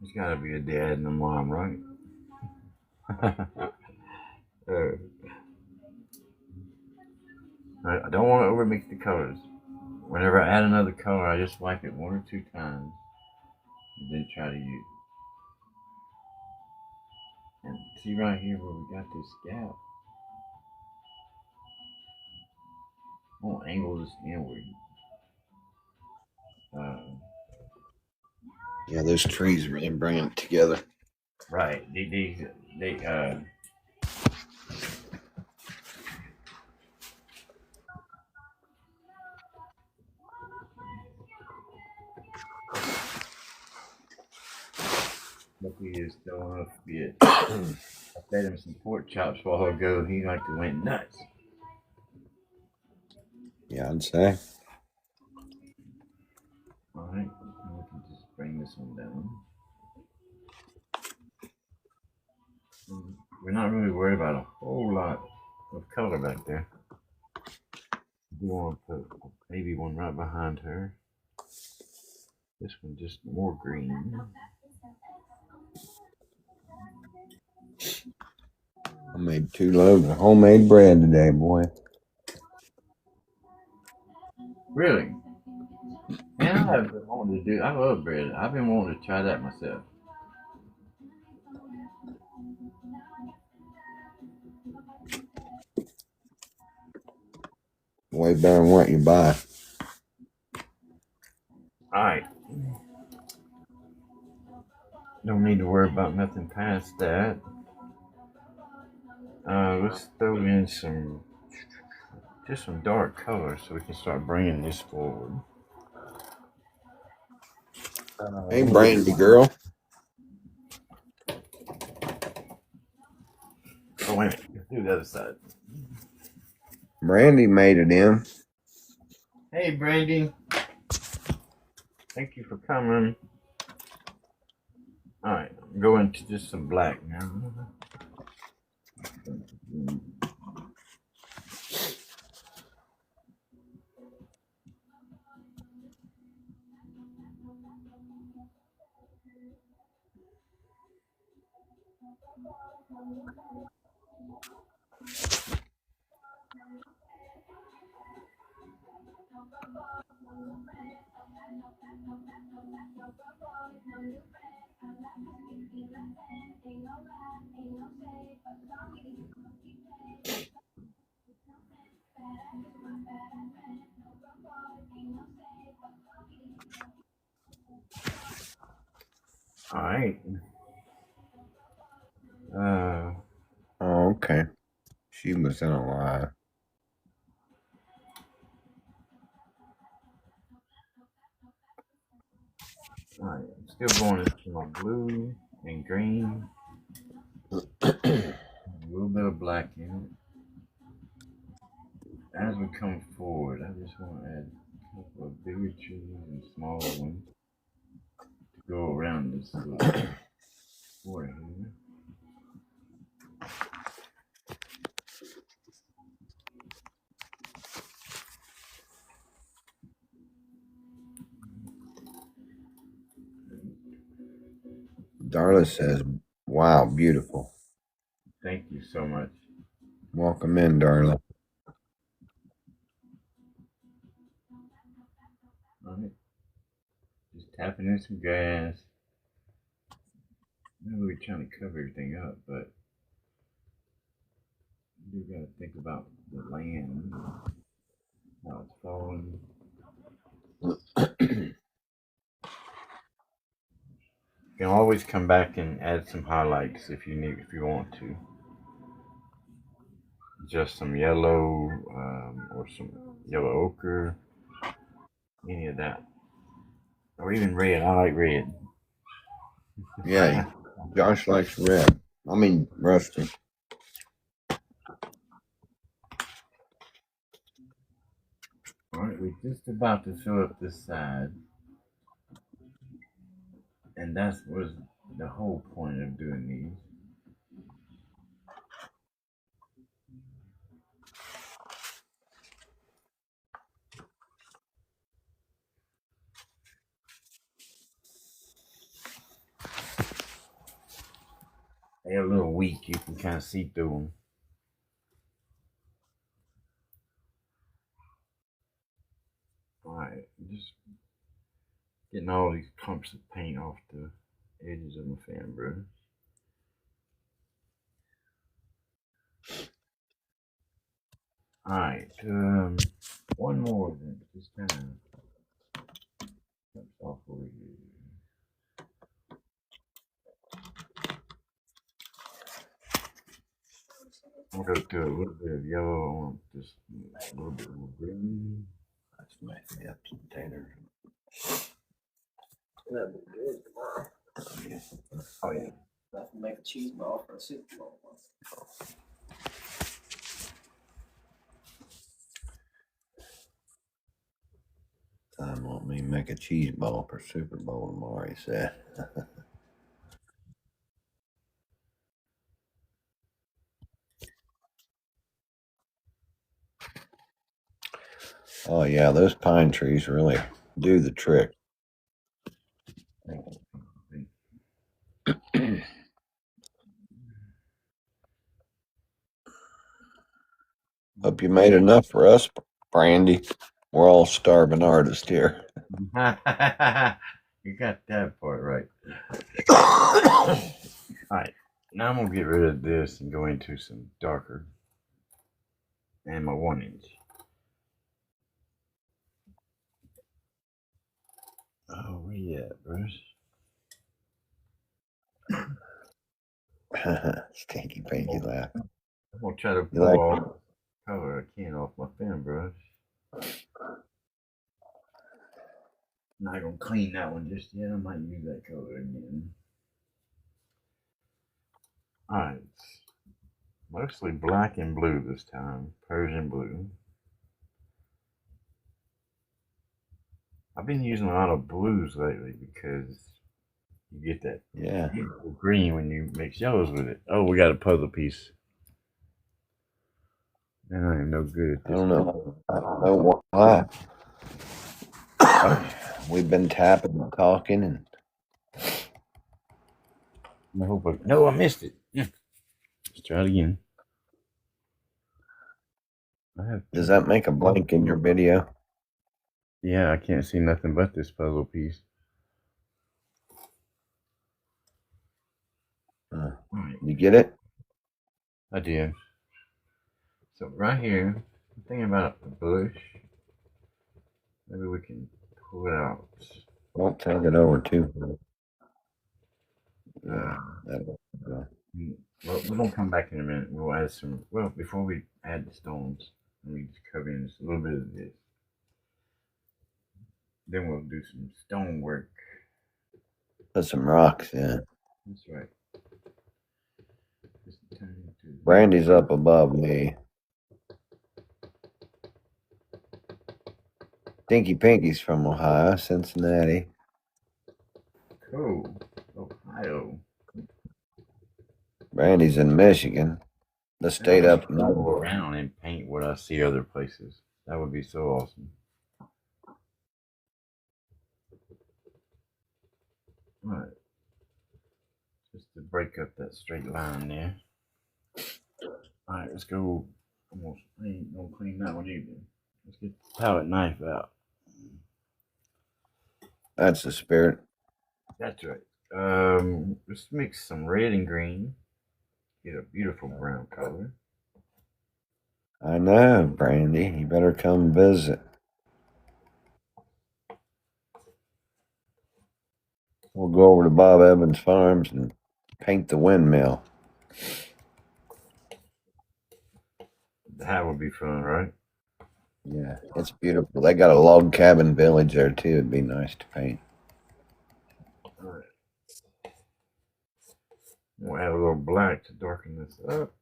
There's gotta be a dad and a mom, right? I don't want to overmix the colors. Whenever I add another color, I just wipe it 1 or 2 times and then try to use. And see right here where we got this gap. I'm gonna angle this inward. Yeah, those trees really bring it together. Right. Look, he is still on a bit. I fed him some pork chops a while ago. He like to went nuts. Yeah, I'd say. All right, we can just bring this one down. We're not really worried about a whole lot of color back there. We want to put maybe one right behind her. This one just more green. I made 2 loaves of homemade bread today, boy. Really? Man, I have been wanting to do. I love bread. I've been wanting to try that myself. Way better than what you buy. All right. Don't need to worry about nothing past that. Let's throw in just some dark color so we can start bringing this forward. Hey, Brandy girl. Oh, wait a minute. Let's do the other side. Brandy made it in. Hey, Brandy. Thank you for coming. All right. I'm going to just some black now. All right. Oh, okay. She was in a lie. All right. I'm still going into my blue and green. A little bit of black in it. As we come forward, I just want to add a couple of bigger trees and smaller ones to go around this little border here. Darla says, wow, beautiful. Thank you so much. Welcome in, Darla. All right. Just tapping in some grass. I'm not really trying to cover everything up, but you do got to think about the land, how it's falling. You can always come back and add some highlights if you want to. Just some yellow or some yellow ochre, any of that, or even red. I like red. Yeah, Josh likes red. I mean, rusty. All right, we're just about to fill up this side, and that was the whole point of doing these. They're a little weak. You can kind of see through them. All right, just getting all these clumps of paint off the edges of my fan brush. All right, one more then. Just kind of clumps off over here. I'm gonna do a little bit of yellow. I want just a little bit more green. Let's make me up some taters. That'd be good tomorrow. Oh yeah. Make a cheese ball for a Super Bowl. Son want me to make a cheese ball for Super Bowl tomorrow, he said. Oh yeah, those pine trees really do the trick. Hope you made enough for us, Brandy. We're all starving artists here. You got that part right. Alright, now I'm gonna get rid of this and go into some darker. And my 1-inch. Oh, where you at, Bruce? Stinky Pinky laugh. I'm gonna try to You pull like all the color I can off my fan brush. Not gonna clean that one just yet. I might use that color again. Alright. Mostly black and blue this time. Persian blue. I've been using a lot of blues lately because you get that beautiful green when you mix yellows with it. Oh, we got a puzzle piece. Man, I am no good at this. I don't know why. We've been tapping and talking and No, I missed it. Yeah. Let's try it again. Does that make a blank in your video? Yeah, I can't see nothing but this puzzle piece. You get it? I did. So right here, I'm thinking about the bush. Maybe we can pull it out. Don't take it over too. Yeah. Well, we're gonna come back in a minute. We'll add some. Well, before we add the stones, let me just cover in just a little bit of this. Then we'll do some stone work. Put some rocks in. That's right. Brandy's up above me. Stinky Pinky's from Ohio, Cincinnati. Cool. Ohio. Brandy's in Michigan. The state up north. Go around and paint what I see other places. That would be so awesome. Alright. Just to break up that straight line there. Alright, let's go. I ain't gonna clean that one either. Let's get the palette knife out. That's the spirit. That's right. Let's mix some red and green. Get a beautiful brown color. I know, Brandy. You better come visit. We'll go over to Bob Evans Farms and paint the windmill. That would be fun, right? Yeah, it's beautiful. They got a log cabin village there too. It'd be nice to paint. All right. We'll add a little black to darken this up.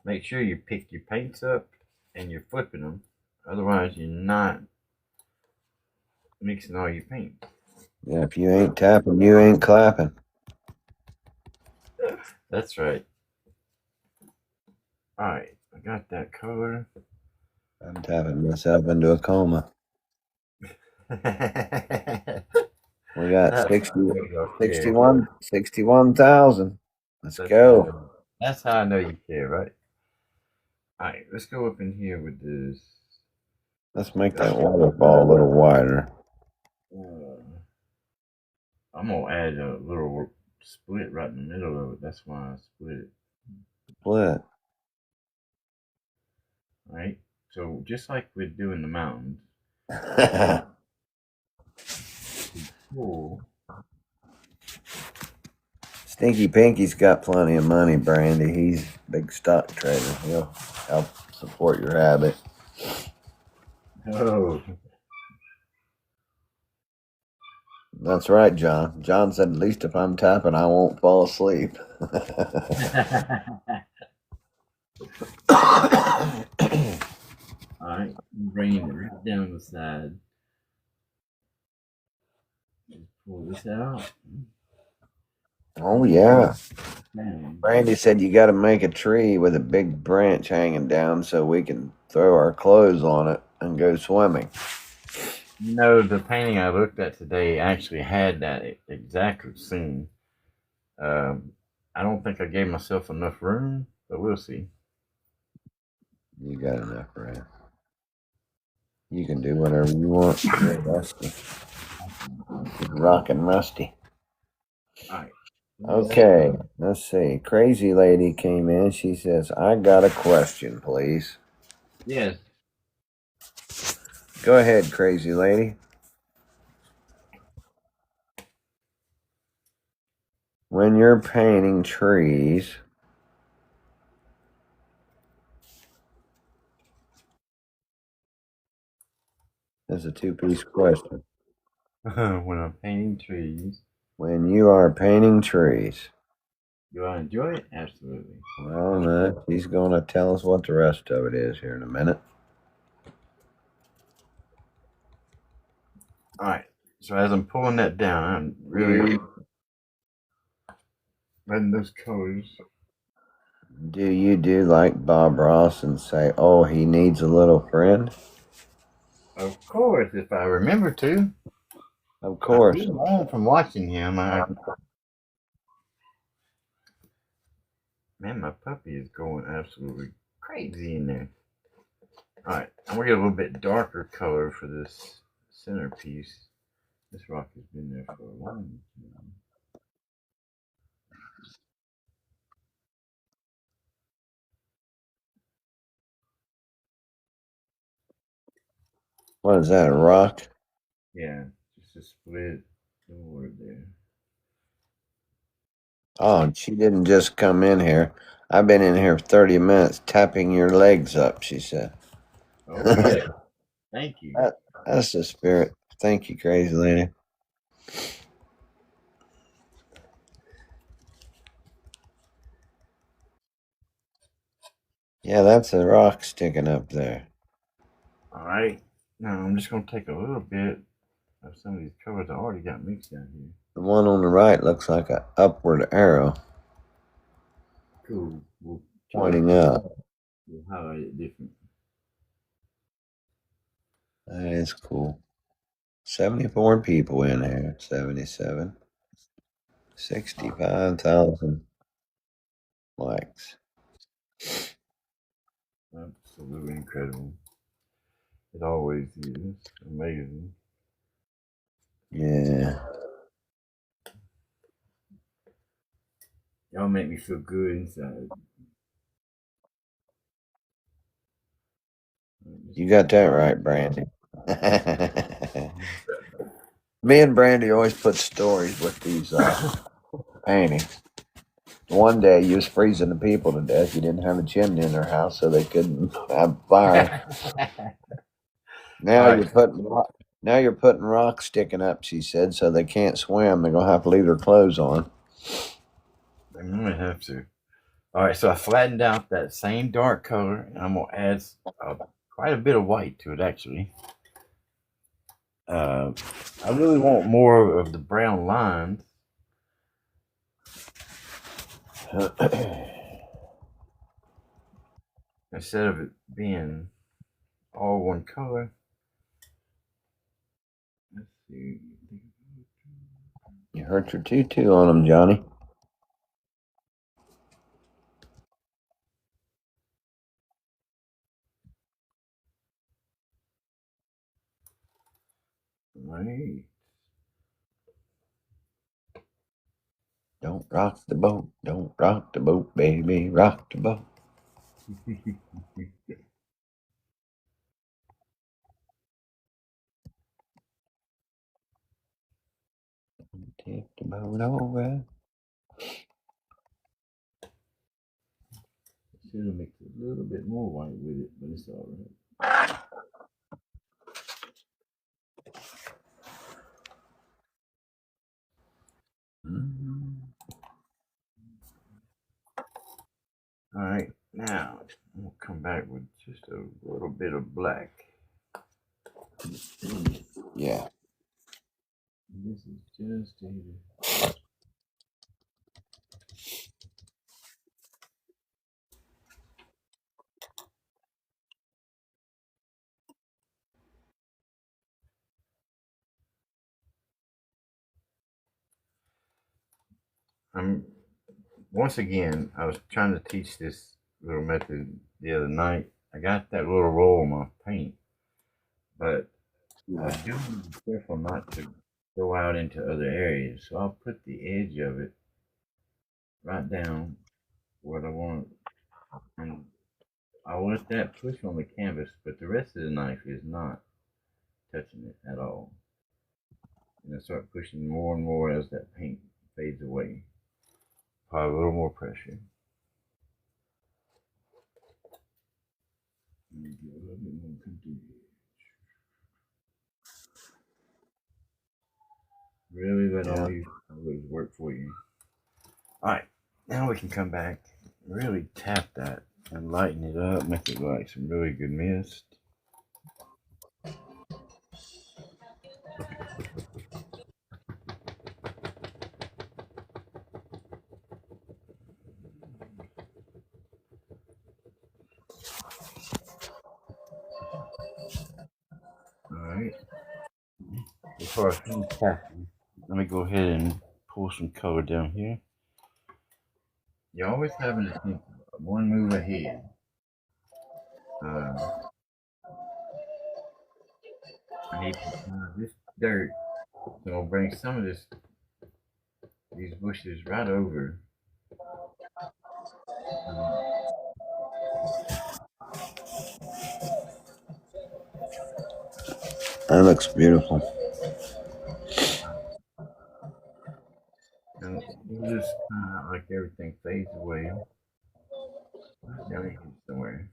Make sure you pick your paints up and you're flipping them. Otherwise, you're not mixing all your paint. Yeah, if you ain't tapping, you ain't clapping. That's right. All right, I got that color. I'm tapping myself into a coma. We got 61,000. Let's go. That's how I know you care, right? All right, let's go up in here with this. Let's make that waterfall a little wider. I'm going to add a little split right in the middle of it. That's why I split it. Split. All right, so just like we're doing the mountains. Cool. Stinky Pinky's got plenty of money, Brandy. He's a big stock trader. He'll help support your habit. Oh. That's right, John. John said, at least if I'm tapping, I won't fall asleep. Alright, bringing it right down the side. Just pull this out. Oh, yeah. Man. Randy said you got to make a tree with a big branch hanging down so we can throw our clothes on it and go swimming. No, the painting I looked at today actually had that exact scene. I don't think I gave myself enough room, but we'll see. You got enough room. You can do whatever you want. You're Rusty. Rockin' Rusty. Alright. Okay, let's see. Crazy lady came in. She says, I got a question, please. Yes. Go ahead, crazy lady. When you're painting trees, that's a two-piece question. When I'm painting trees, When you are painting trees, do I enjoy it? Absolutely. well, no, she's going to tell us what the rest of it is here in a minute. Alright. So as I'm pulling that down, I'm really letting those colors. Do you do like Bob Ross and say, oh, he needs a little friend? Of course, if I remember to. Of course. I move on from watching him. Man, my puppy is going absolutely crazy in there. Alright, I'm gonna get a little bit darker color for this centerpiece. This rock has been there for a while. What is that, a rock? Yeah, just a split door there. Oh, she didn't just come in here. I've been in here 30 minutes tapping your legs up, she said. Okay, thank you. That's the spirit. Thank you, crazy lady. Yeah, that's a rock sticking up there. Alright, now I'm just gonna take a little bit of some of these colors I already got mixed down here. The one on the right looks like an upward arrow Cool. We'll pointing up. We'll highlight it different. That is cool. 74 people in here. 77. 65,000 likes. Absolutely incredible. It always is amazing. Yeah. Y'all make me feel good inside. You got that right, Brandy. Me and Brandy always put stories with these paintings. One day you was freezing the people to death. You didn't have a chimney in their house, so they couldn't have fire. Now All you're right. putting now you're putting rocks sticking up. She said, so they can't swim. They're gonna have to leave their clothes on. I'm gonna have to. All right, so I flattened out that same dark color, and I'm gonna add quite a bit of white to it. Actually, I really want more of the brown lines. Instead of it being all one color. Let's see. You hurt your tutu on them, Johnny. Right. Don't rock the boat. Don't rock the boat, baby. Rock the boat. Tip the boat over. Should have mixed a little bit more white with it, but it's all right. come back with just a little bit of black. Yeah. This is just a. Once again, I was trying to teach this little method the other night. I got that little roll of my paint, but I do need to be careful not to go out into other areas. So I'll put the edge of it right down what I want, and I'll let that push on the canvas, but the rest of the knife is not touching it at all. And I start pushing more and more as that paint fades away. Apply a little more pressure. And get a little bit more continuity. Really let all your colors work for you. Alright, now we can come back, really tap that and lighten it up, make it like some really good mist. Alright, before I finish tapping, let me go ahead and pull some color down here. You're always having to think one move ahead. I need to this dirt, so I'll bring some of these bushes right over. That looks beautiful. And it'll just kind of like everything fades away. Right down here somewhere.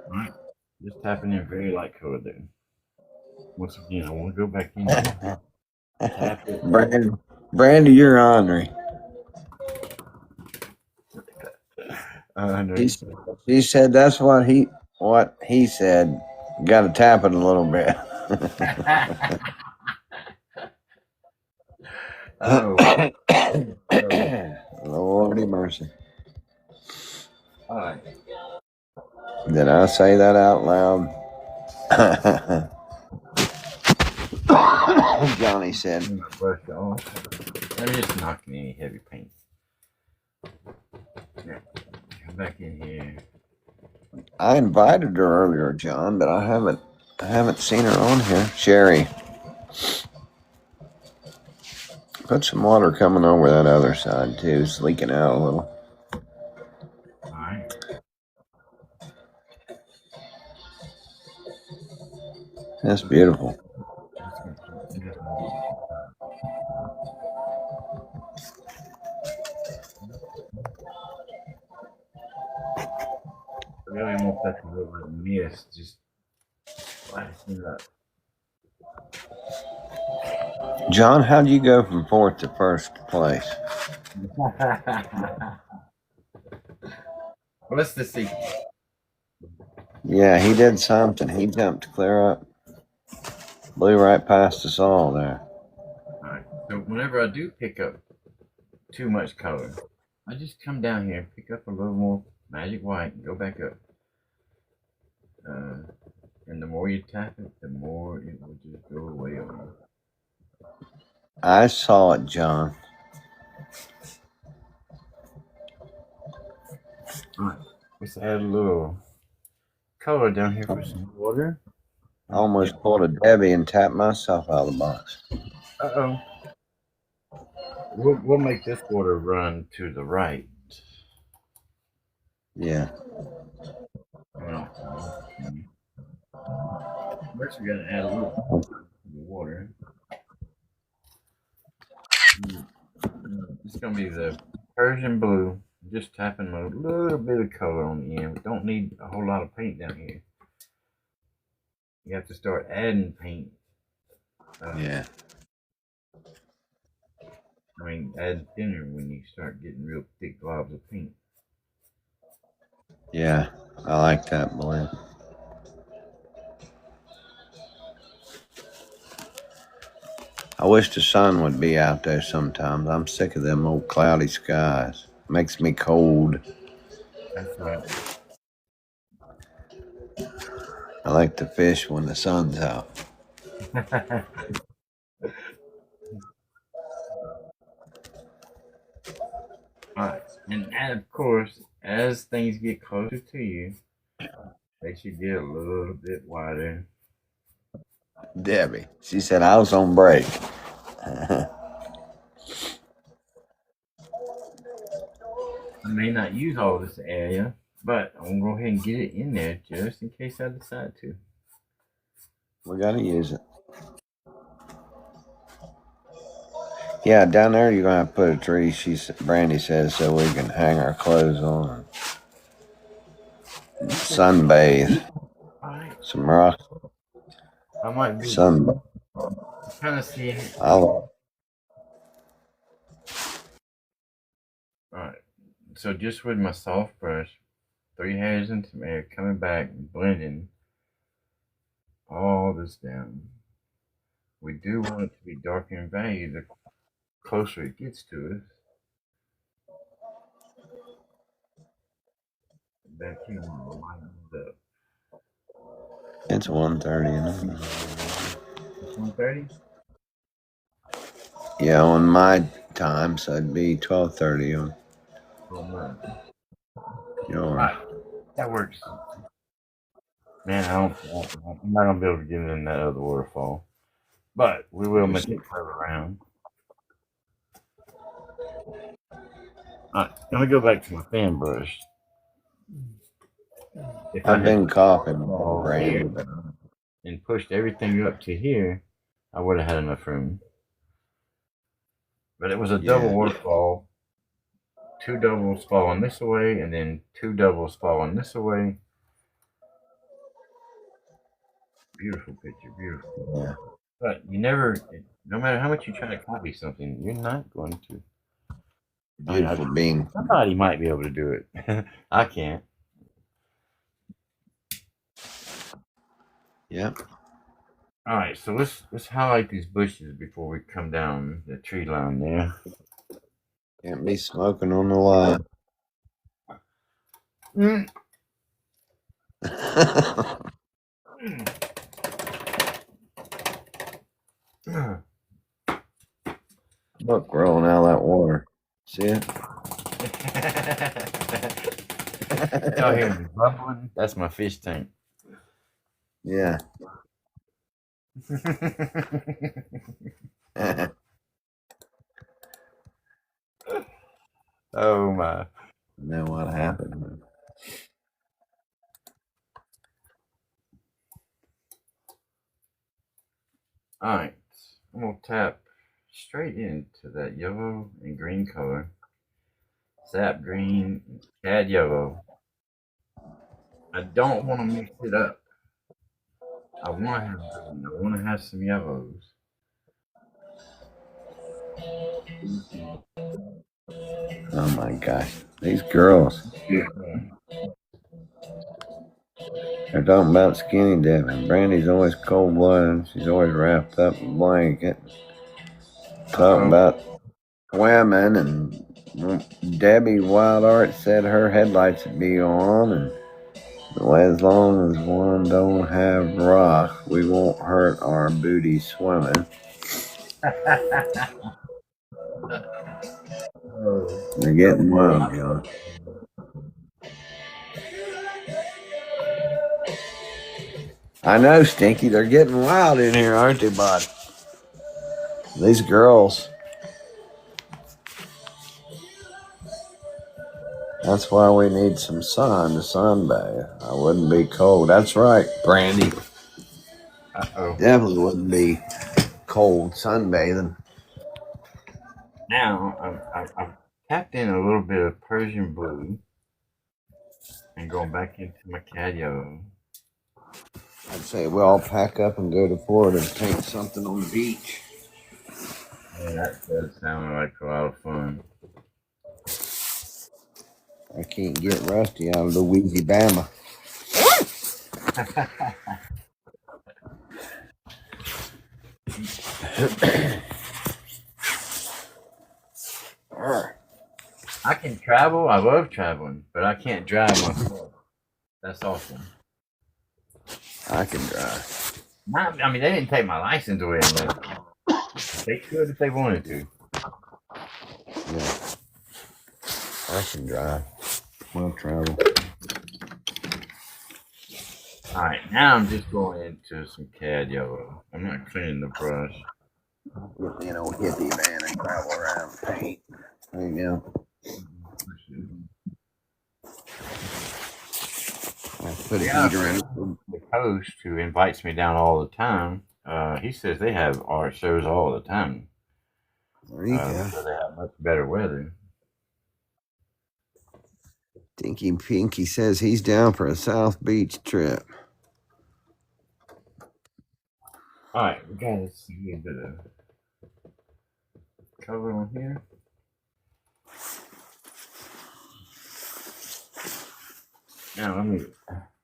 Alright, just tapping in very light color there. Once again, I want to go back in here. Tap it. Brandy, you're ornery. He said that's what he said. Got to tap it a little bit. Oh, Lordy mercy. all right. Did I say that out loud? Johnny said. Let me brush off. Let me just knock in any heavy paint. Yeah. Come back in here. I invited her earlier, John, but I haven't seen her on here. Sherry. Put some water coming over that other side too. It's leaking out a little. All right. That's beautiful. I really want that to look like mist, just flashing up. John, how'd you go from fourth to first place? What's the secret? Yeah, he did something. He jumped clear up. Blew right past us all there. Alright, so whenever I do pick up too much color, I just come down here, pick up a little more magic white, and go back up. And the more you tap it, the more it will just go away on you. I saw it, John. Alright, let's add a little color down here for some water. I almost pulled a Debbie and tapped myself out of the box. Uh-oh. We'll make this water run to the right. Yeah. First, we gotta add a little water. It's gonna be the Persian blue. Just tapping a little bit of color on the end. We don't need a whole lot of paint down here. You have to start adding paint. Yeah. I mean, add thinner when you start getting real thick globs of paint. Yeah, I like that blend. I wish the sun would be out there sometimes. I'm sick of them old cloudy skies. Makes me cold. That's right. I like to fish when the sun's out. Alright. And of course, as things get closer to you, they should get a little bit wider. Debbie, she said I was on break. I may not use all this area, but I'm gonna go ahead and get it in there just in case I decide to. We gotta use it. Yeah, down there you're gonna have to put a tree. Brandy says so we can hang our clothes on and sunbathe. Alright. Some rock I might be sun. trying to see. I'll, Alright. So just with my soft brush, 3 hairs and some air coming back and blending all this down. We do want it to be darker in value the closer it gets to us. Back here, I'm gonna line it up. it's 1:30. It's 1:30? Yeah, on my time, so it'd be 12:30 on Oh, man. yours. Right. That works. Man, I'm not gonna be able to get in that other waterfall. But we will make it curve around. Alright, let me go back to my fan brush. If I've been coughing, here Brandy. and pushed everything up to here, I would have had enough room. But it was a double Yeah. waterfall. 2 doubles falling this way, and then 2 doubles falling this way. Beautiful picture, beautiful. Yeah. But you never, no matter how much you try to copy something, you're not going to. Beautiful being. Somebody might be able to do it. I can't. Yep. All right, so let's highlight these bushes before we come down the tree line there. Can't be smoking on the line. Look, rolling out of that water. See it? Y'all hear me bubbling? That's my fish tank. Yeah. Oh my. Now what happened? Alright, I'm gonna tap straight into that yellow and green color. Sap green, cad yellow. I don't want to mix it up. I want to have green. I want to have some yellows. Oh my gosh. These girls. They're talking about skinny dipping. Brandy's always cold blooded. She's always wrapped up in a blanket. Talking about women, and Debbie Wild Art said her headlights would be on, and as long as one don't have rock, we won't hurt our booty swimming. They're getting wild, John. I know, Stinky. They're getting wild in here, aren't they, bud? These girls. That's why we need some sun to sunbathe. I wouldn't be cold. That's right, Brandy. Uh-oh. Definitely wouldn't be cold sunbathing. Now, I've tapped in a little bit of Persian blue and going back into my cad yellow. I'd say we all pack up and go to Florida and paint something on the beach. Yeah, that does sound like a lot of fun. I can't get Rusty out of the Wheezy Bama. I can travel. I love traveling, but I can't drive myself. That's awesome. I can drive. I mean, they didn't take my license away. They could if they wanted to. Yeah. I can drive. Well, travel. All right, now I'm just going into some CAD yellow. I'm not cleaning the brush. Get me an old hippie van and travel around paint. There you go. I put a heater in it. The host who invites me down all the time, he says they have art shows all the time. There you go. So they have much better weather. Dinky Pinky says he's down for a South Beach trip. All right, we gotta see a bit of color on here. Now I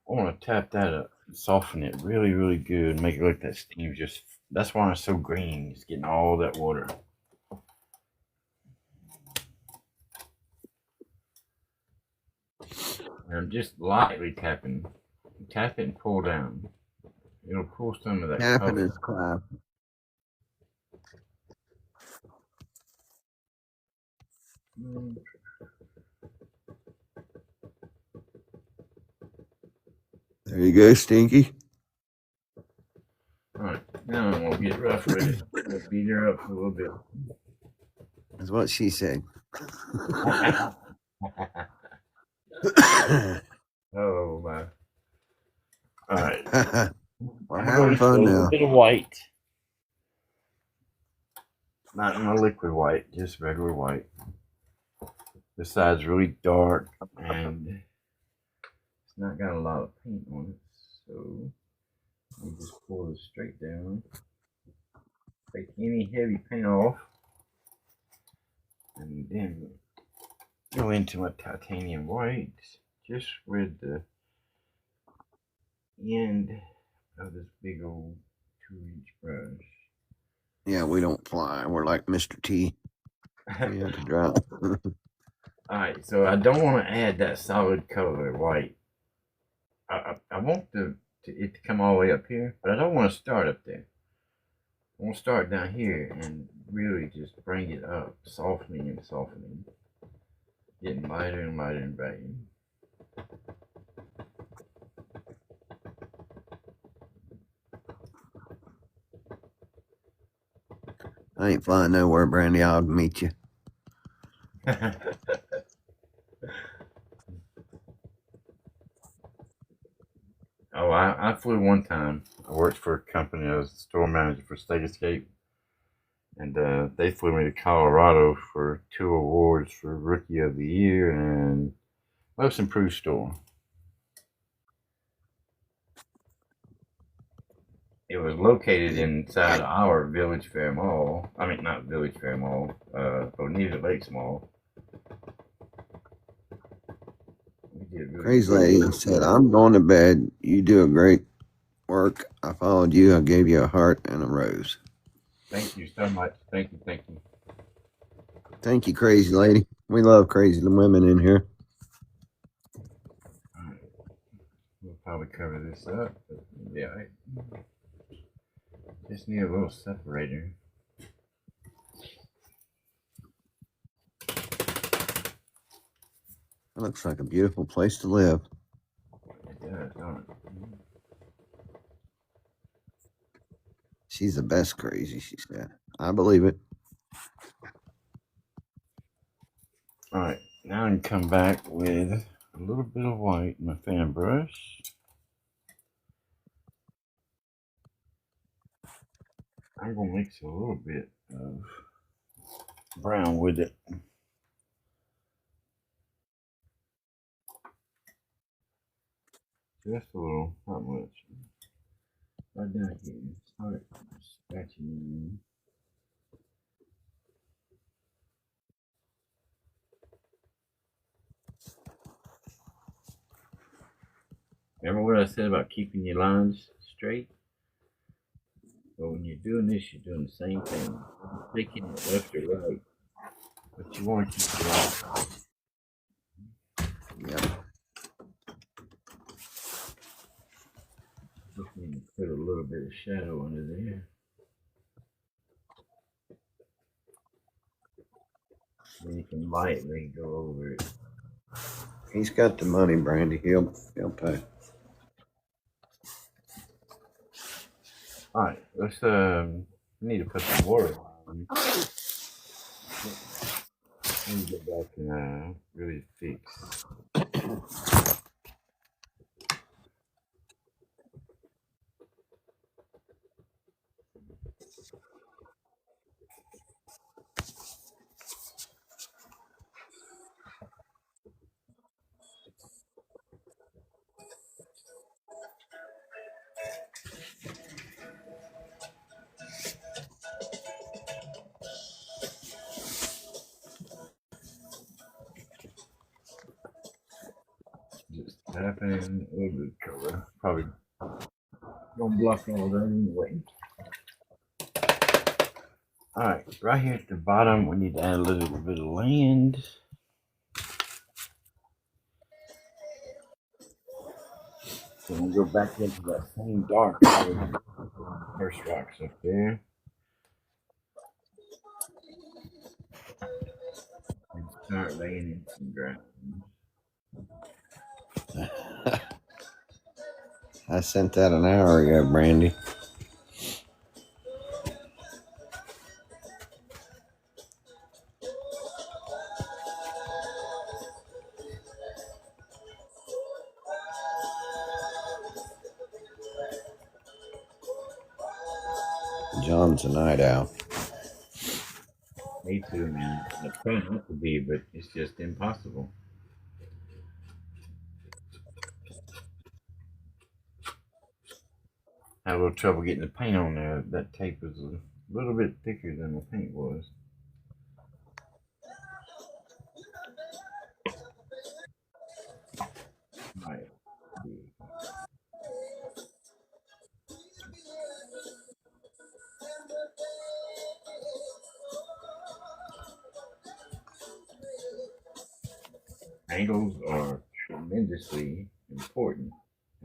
want to tap that up, soften it really, really good, make it look that steam just. That's why it's so green. It's getting all that water. And I'm just lightly tapping. Tap it and pull down. It'll pull some of that Tapping color. is clap. There you go, Stinky. All right, now I'm gonna get rough with it. We'll beat her up a little bit. That's what she said. Oh my! All right, we're having fun now. A bit of white, not in a liquid white, just regular white. This side's really dark and it's not got a lot of paint on it, so we just pull this straight down. Take any heavy paint off, and then go into my titanium white, just with the end of this big old 2-inch brush. Yeah, we don't fly. We're like Mr. T. We have to drop. Alright, so I don't want to add that solid color white. I want it to come all the way up here, but I don't want to start up there. I want to start down here and really just bring it up, softening and softening. Getting lighter and lighter and brighter. I ain't flying nowhere, Brandy. I'll meet you. Oh, I flew one time. I worked for a company. I was the store manager for State Escape. And they flew me to Colorado for 2 awards for Rookie of the Year and Most Improved Store. It was located inside our Village Fair Mall. I mean, not Village Fair Mall, Bonita Lakes Mall. Crazy Lady said, I'm going to bed. You do a great work. I followed you. I gave you a heart and a rose. Thank you so much. Thank you. Thank you, Crazy Lady. We love crazy women in here. All right. We'll probably cover this up, but yeah, I just need a little separator. It looks like a beautiful place to live. It does, don't it? She's the best crazy, she said. I believe it. All right, now I can come back with a little bit of white in my fan brush. I'm going to mix a little bit of brown with it. Just a little, not much. Right down here. Start scratching in. Remember what I said about keeping your lines straight? Well, when you're doing this, you're doing the same thing. You're taking it left or right, but you want to keep your line. Yep. Just need to put a little bit of shadow under there. Then you can lightly go over it. He's got the money, Brandy. He'll pay. All right, let's need to put some water on. Let me get back and really fix. Just tapping a little bit of color. Probably gonna block all that anyway. Alright, right here at the bottom, we need to add a little bit of land. So we'll go back into that same dark color. First rocks up there. And start laying in some ground. I sent that an hour ago, Brandy. John's a night owl. Me too, man. I try not to be, but it's just impossible. Had a little trouble getting the paint on there. That tape was a little bit thicker than the paint was. Right. Angles are tremendously important.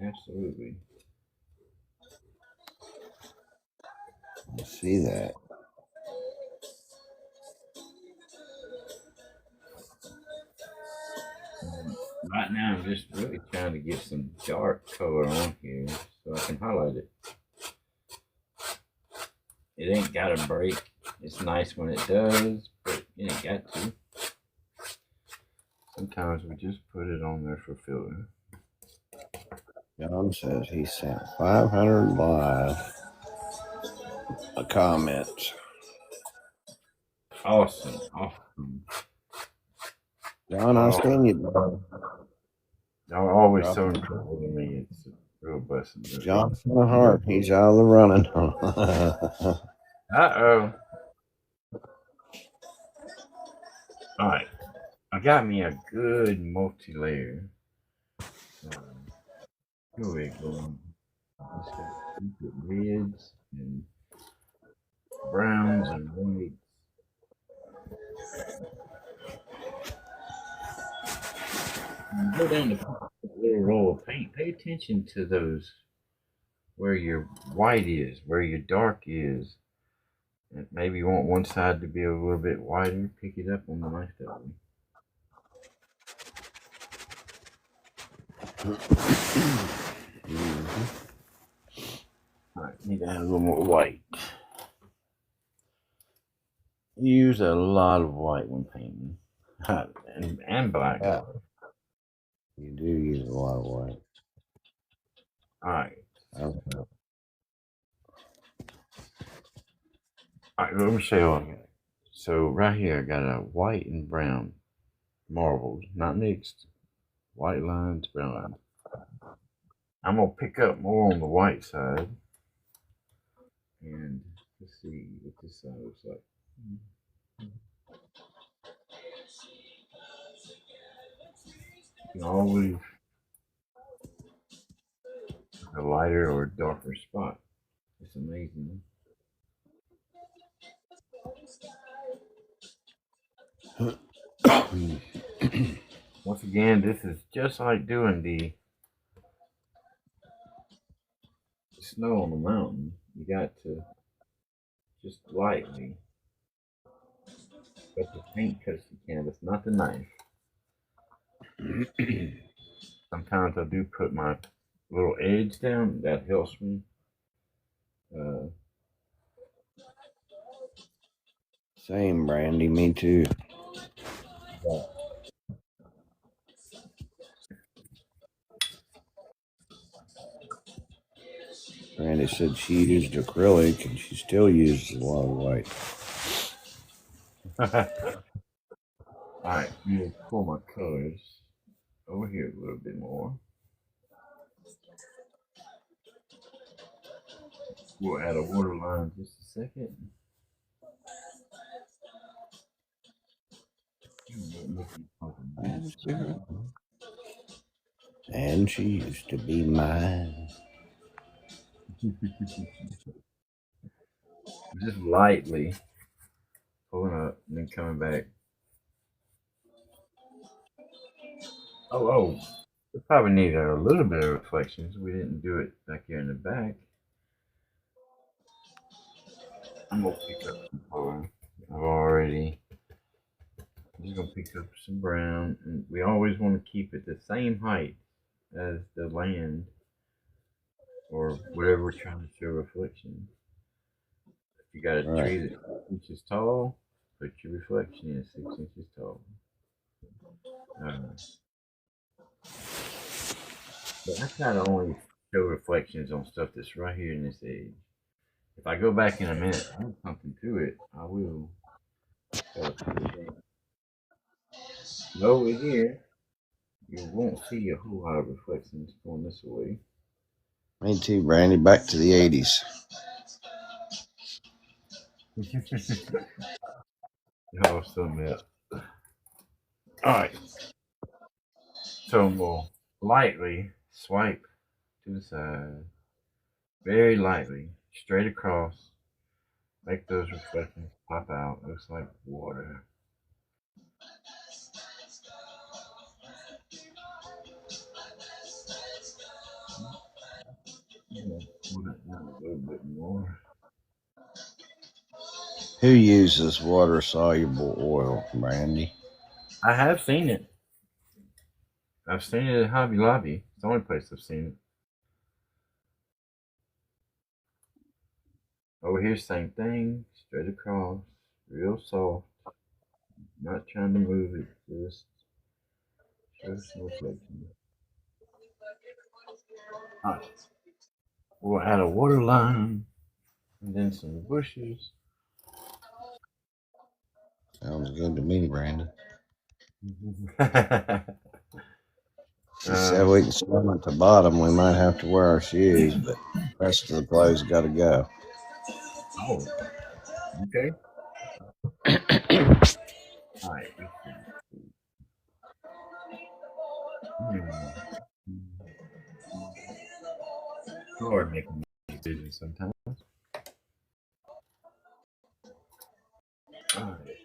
Absolutely. I see that. Right now, I'm just really trying to get some dark color on here so I can highlight it. It ain't got to break. It's nice when it does, but it ain't got to. Sometimes we just put it on there for filler. John says he sent 500 live a comment. Awesome. Awesome. John, I seen you, bro. Y'all are always so incredible to me. It's a real blessing. John's my heart. He's out of the running. Uh-oh. All right. I got me a good multi-layer. Here we go. Just got reds and browns and whites. Go down to that little roll of paint. Pay attention to those where your white is, where your dark is. And maybe you want one side to be a little bit wider. Pick it up on the knife that way. All right, need to add a little more white. Use a lot of white when painting, and black. Yeah. You do use a lot of white. All right. Okay. All right, let me show you what I got. So right here, I got a white and brown marbles, not mixed. White lines, brown lines. I'm gonna pick up more on the white side, and let's see what this side looks like. You can always a lighter or darker spot. It's amazing. Once again, this is just like doing the snow on the mountain. You got to just lightly let the paint touch the canvas, not the knife. Sometimes I do put my little edge down. That helps me. Uh, Same, Brandy. Me too. Brandy said she used acrylic and she still uses a lot of white. Alright, I'm gonna pull my colors over here a little bit more. We'll add a water line in just a second. And she used to be mine. Just lightly pulling up and then coming back. Oh, we probably need a little bit of reflections. We didn't do it back here in the back. I'm gonna pick up some color. I'm just gonna pick up some brown, and we always want to keep it the same height as the land or whatever we're trying to show reflection. If you got a tree that's 6 inches tall, put your reflection in 6 inches tall. But I kind of only show reflections on stuff that's right here in this edge. If I go back in a minute, I have something to it, I will. Over here, you won't see a whole lot of reflections going this way. Me too, Brandy. Back to the 80s. Oh, so mad. Alright. So we'll lightly swipe to the side. Very lightly. Straight across. Make those reflections pop out. Looks like water. Pull that down a little bit more. Who uses water soluble oil, Brandy? I have seen it. I've seen it at Hobby Lobby. It's the only place I've seen it. Over here, same thing. Straight across. Real soft. Not trying to move it. Just show some reflection. Alright. We'll add a water line. And then some bushes. Sounds good to me, Brandy. She Uh, said we can swim at the bottom. We might have to wear our shoes, but the rest of the clothes got to go. Oh, okay. All right. Lord, making decisions sometimes. All right.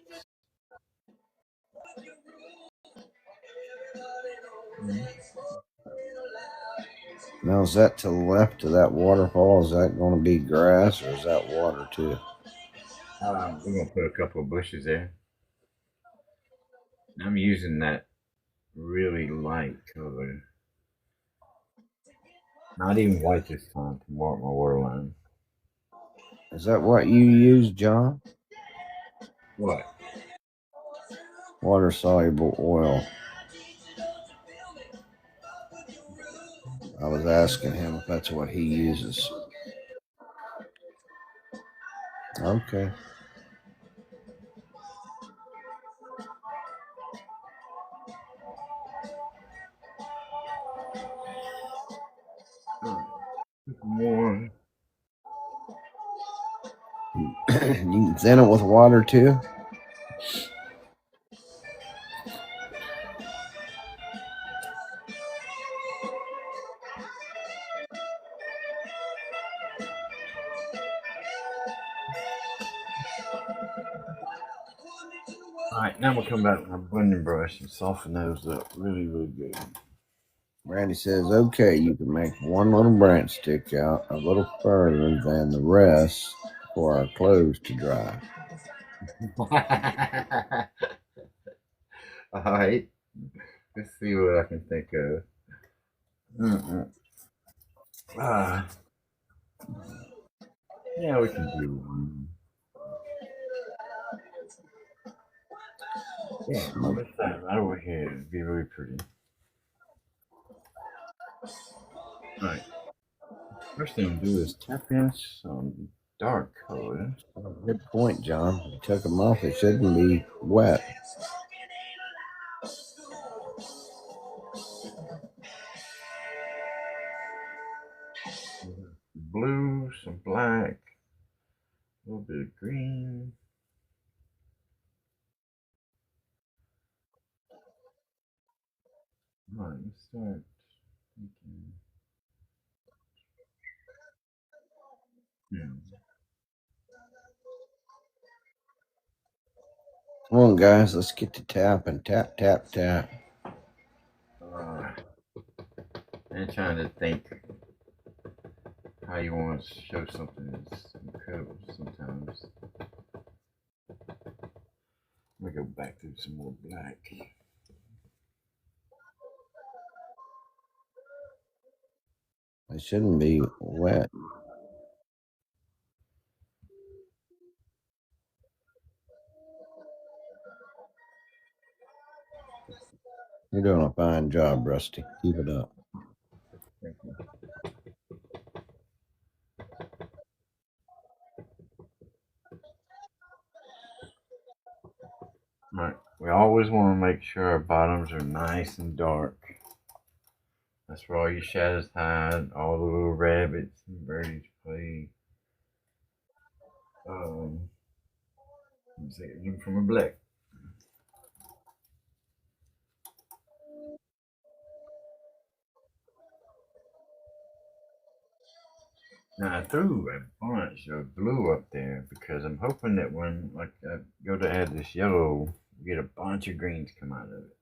Now, is that to the left of that waterfall? Is that going to be grass or is that water too? We're going to put a couple of bushes there. I'm using that really light color. Not even white this time to mark my water line. Is that what you use, John? What? Water soluble oil. I was asking him if that's what he uses. Okay. More. You can thin it with water too? Alright, now I'm gonna come back with my blending brush and soften those up really, really good. Randy says, okay, you can make one little branch stick out a little further than the rest for our clothes to dry. Alright, let's see what I can think of. Yeah, we can do one. Yeah, let's that right over here. It'd be really pretty. Alright. First thing to do is tap in some dark color. Good point, John. You took them off. It shouldn't be wet. Blue, some black, a little bit of green. Alright, let's start thinking. Come on, guys. Let's get to tapping. Tap, tap, tap. I'm trying to think how you want to show something that's incredible sometimes. Let me go back to some more black. It shouldn't be wet. You're doing a fine job, Rusty. Keep it up. Thank you. Right. We always want to make sure our bottoms are nice and dark. That's where all your shadows hide, all the little rabbits and birdies play. Save them from a black. Now I threw a bunch of blue up there because I'm hoping that when I go to add this yellow, we get a bunch of greens come out of it.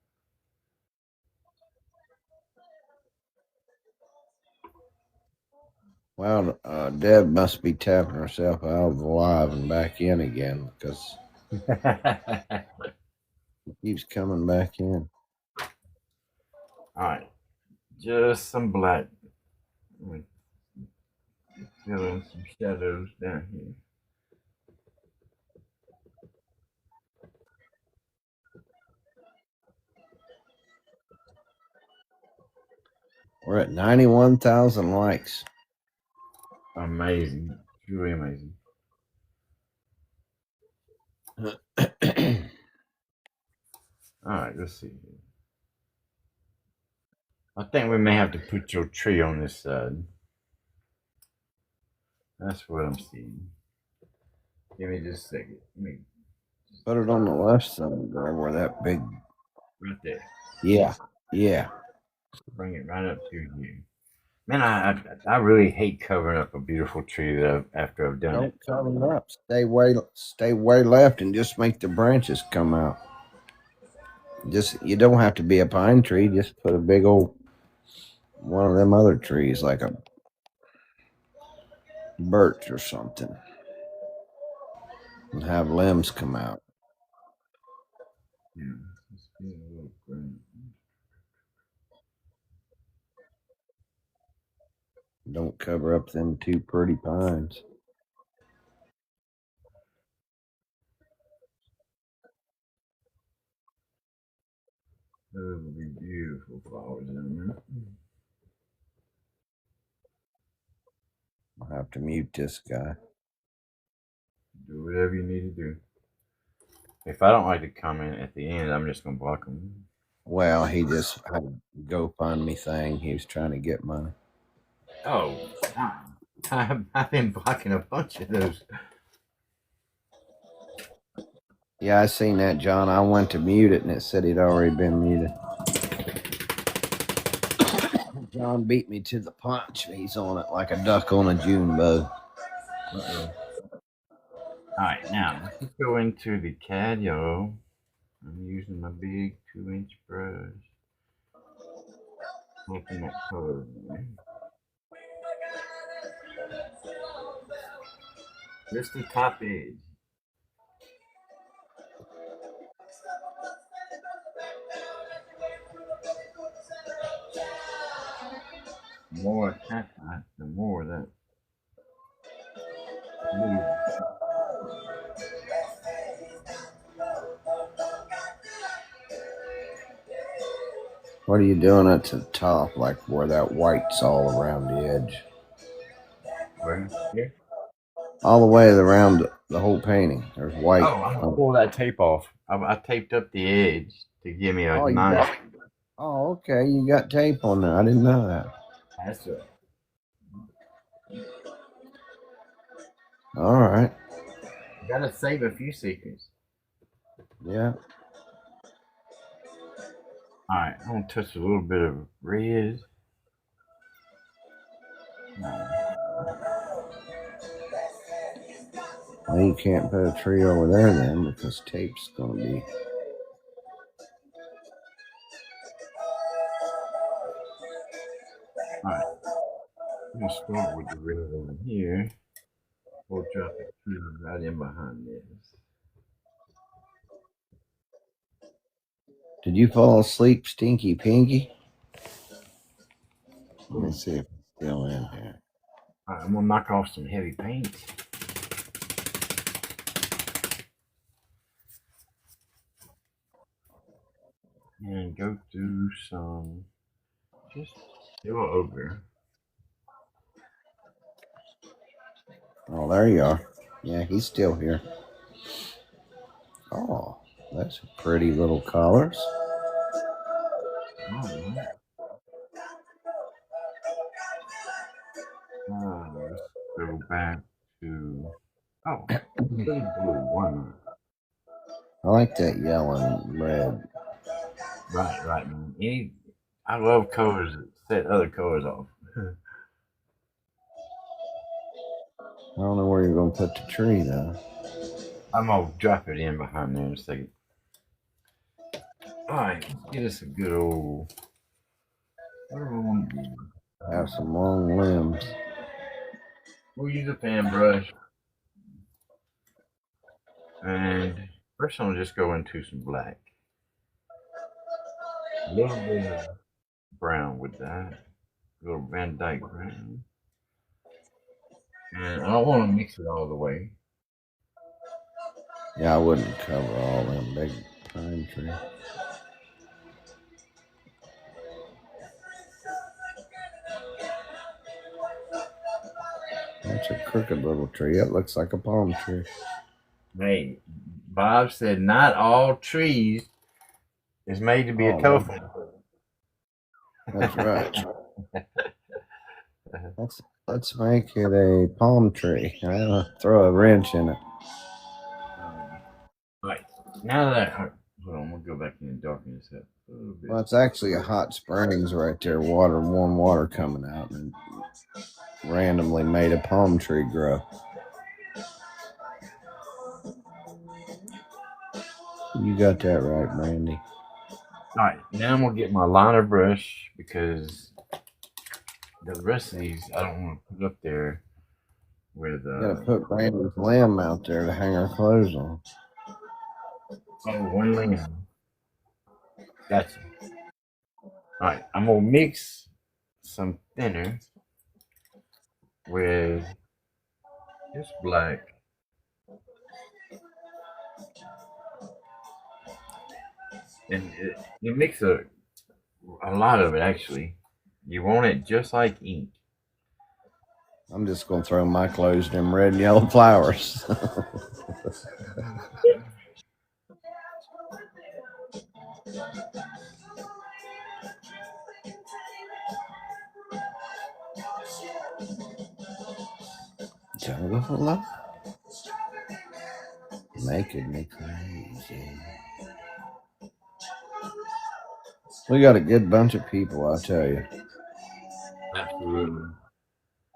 Well, Deb must be tapping herself out of the live and back in again because it keeps coming back in. Alright, just some black. Fill in some shadows down here. We're at 91,000 likes. Amazing. Truly amazing. Alright, let's see here. I think we may have to put your tree on this side. That's what I'm seeing. Give me just a second. Put it on the left side there where that big. Right there. Yeah. Yeah. Bring it right up to here. Man, I really hate covering up a beautiful tree that after I've done it. Don't cover it up. Stay way left and just make the branches come out. You don't have to be a pine tree. Just put a big old one of them other trees like a birch or something and have limbs come out. Yeah, just be a little green. Don't cover up them two pretty pines. Those will be beautiful flowers in there. I'll have to mute this guy. Do whatever you need to do. If I don't like to comment at the end, I'm just gonna block them. Well, he just had a GoFundMe thing. He was trying to get money. Oh, I've been blocking a bunch of those. Yeah, I seen that, John. I went to mute it and it said he'd already been muted. John beat me to the punch. He's on it like a duck on a June bug. Alright, now let's go into the cad yellow. I'm using my big 2-inch brush. Making that color in there. Just the top edge. The more I tap that, the more that blue. What are you doing at the top, like where that white's all around the edge? Where? Here? All the way around the whole painting. There's white. Oh, I'm gonna pull that tape off. I taped up the edge to give me a Oh, nice. Oh, okay. You got tape on there. I didn't know that. That's it. All right. You gotta save a few seconds. Yeah. All right, I'm gonna touch a little bit of red. Well, you can't put a tree over there then because tape's going to be. All right, I'm gonna start with the red over here. We'll drop the tree right in behind this. Did you fall asleep, Stinky Pinky? Let me see if it's still in here. All right, I'm gonna knock off some heavy paint. And go through some just do over. Oh, there you are. Yeah, he's still here. Oh, that's pretty little colors. Right. Let's go back to blue. Why not? I like that yellow and red. Right, man. I love colors that set other colors off. I don't know where you're going to put the tree, though. I'm gonna drop it in behind there in a second. All right, let's get us a good old. What do we want to do? Have some long limbs. We'll use a fan brush, and first I'm gonna just go into some black. A little bit of brown with that. A little Van Dyke brown. And I don't want to mix it all the way. Yeah, I wouldn't cover all them big pine trees. That's a crooked little tree. It looks like a palm tree. Hey, Bob said not all trees is made to be a telephone. That's right. Let's make it a palm tree. I'll throw a wrench in it. Right. Now that hold on, I'm gonna go back in and darken this up a little bit. Well, it's actually a hot springs right there. Warm water coming out, and randomly made a palm tree grow. You got that right, Brandy. All right, now I'm gonna get my liner brush because the rest of these I don't want to put up there with. You gotta put Brandy's lamb out there to hang her clothes on. Oh, one lamb. Gotcha. All right, I'm gonna mix some thinner with just black. And you mix a lot of it actually. You want it just like ink. I'm just gonna throw my clothes in them red and yellow flowers. Jungle Love? Making me crazy. We got a good bunch of people, I'll tell you. Absolutely.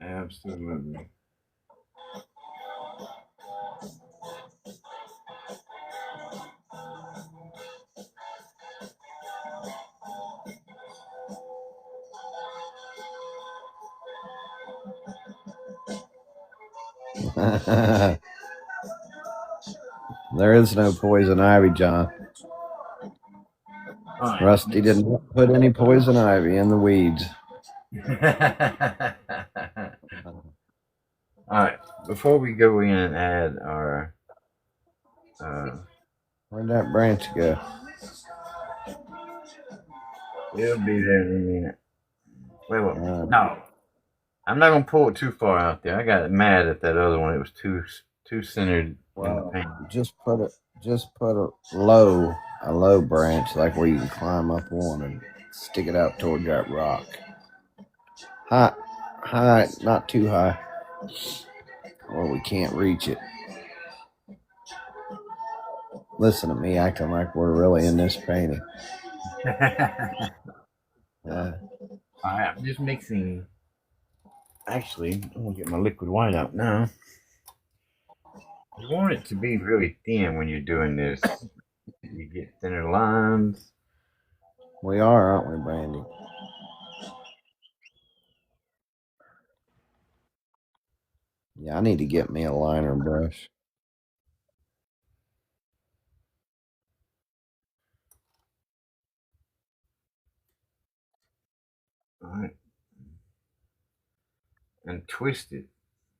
Absolutely. There is no poison ivy, John. All right. Rusty didn't put any poison ivy in the weeds. All right. Before we go in and add our, Where'd that branch go? it'll be there in a minute. Wait, no, I'm not gonna pull it too far out there. I got mad at that other one. It was too centered in the paint. Just put a low branch, like where you can climb up one and stick it out toward that rock. High, not too high, or we can't reach it. Listen to me acting like we're really in this painting. I'm just mixing. Actually, I'm gonna get my liquid white out now. You want it to be really thin when you're doing this. You get thinner lines. We are, aren't we, Brandy? Yeah, I need to get me a liner brush. All right. And twist it.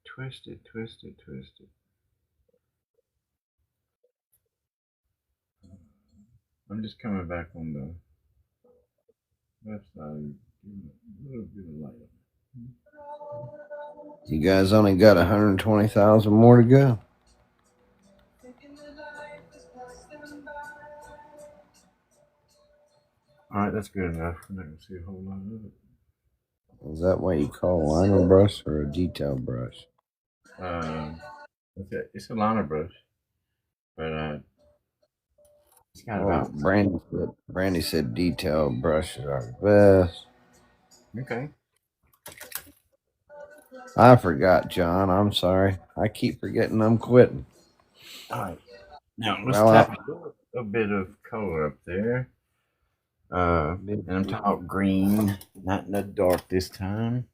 Twist it, twist it, twist it. I'm just coming back on the left side. Give it a little bit of light. You guys only got 120,000 more to go. All right, that's good enough. I'm not gonna see a whole lot of it. Is that what you call a liner brush or a detail brush? It's a liner brush, but it's got about. Brandy said detail brushes are the best. Okay. I forgot, John. I'm sorry. I keep forgetting I'm quitting. All right. Now let's tap a bit of color up there. And I'm talking green, not in the dark this time.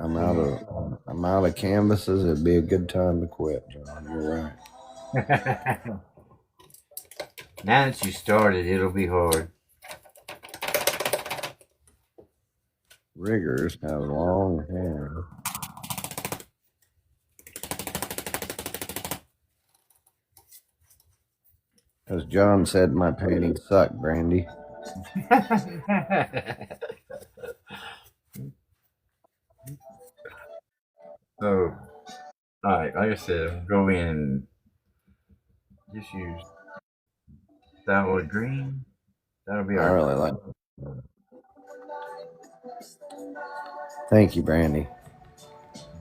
I'm out of canvases. It'd be a good time to quit, John. You're right. Now that you started, it'll be hard. Riggers have long hair. As John said, my paintings suck, Brandy. So, all right, like I said, go in and just use Thyroid green. That'll be I really like it. Thank you, Brandy.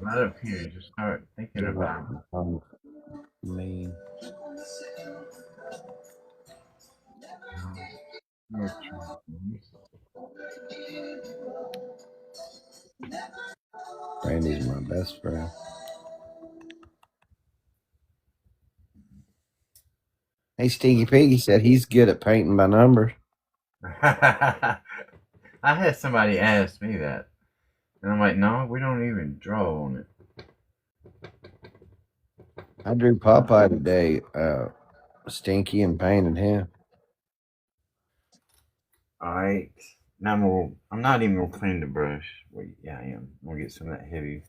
Right up here, just start thinking about me. Brandy's my best friend. Hey, Stinky Piggy said he's good at painting by numbers. I had somebody ask me that. And I'm like, no, we don't even draw on it. I drew Popeye today, Stinky, and painted him. All right. Now I'm not even going to clean the brush. Wait, yeah, I am. I'm going to get some of that heavy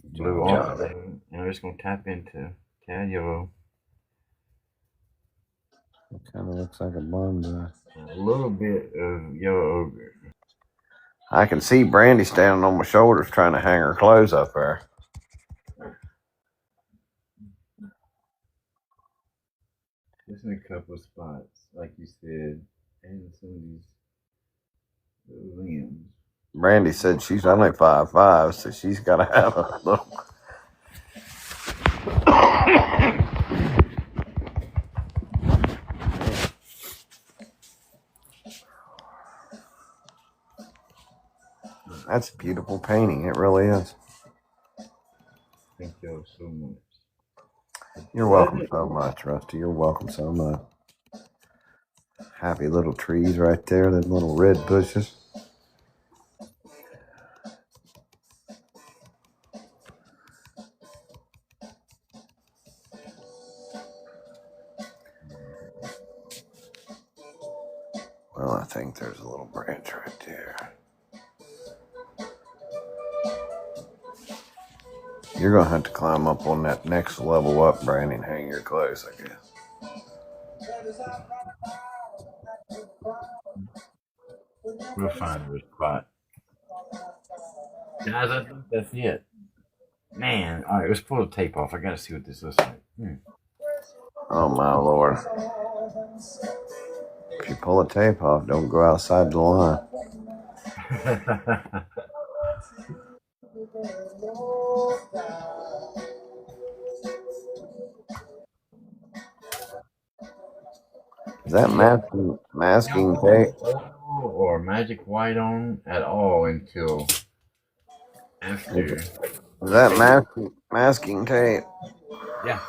blue off of it. And I'm just going to tap into tad yellow. It kind of looks like a bonsai. A little bit of yellow ochre. I can see Brandy standing on my shoulders trying to hang her clothes up there. Just in a couple of spots, like you said, and some of these limbs. Brandy said she's only 5'5", so she's got to have a little. That's a beautiful painting. It really is. Thank you so much. You're welcome so much, Rusty. You're welcome so much. Happy little trees right there, them little red bushes. think there's a little branch right there. You're gonna have to climb up on that next level up, Brandy, and hang your clothes, I guess. We'll find a spot. Guys, I think that's it. Man, all right, let's pull the tape off. I gotta see what this looks like. Oh my Lord. If you pull the tape off, don't go outside the line. Is that masking tape? Or magic white on at all until after. Is that masking tape? Yeah.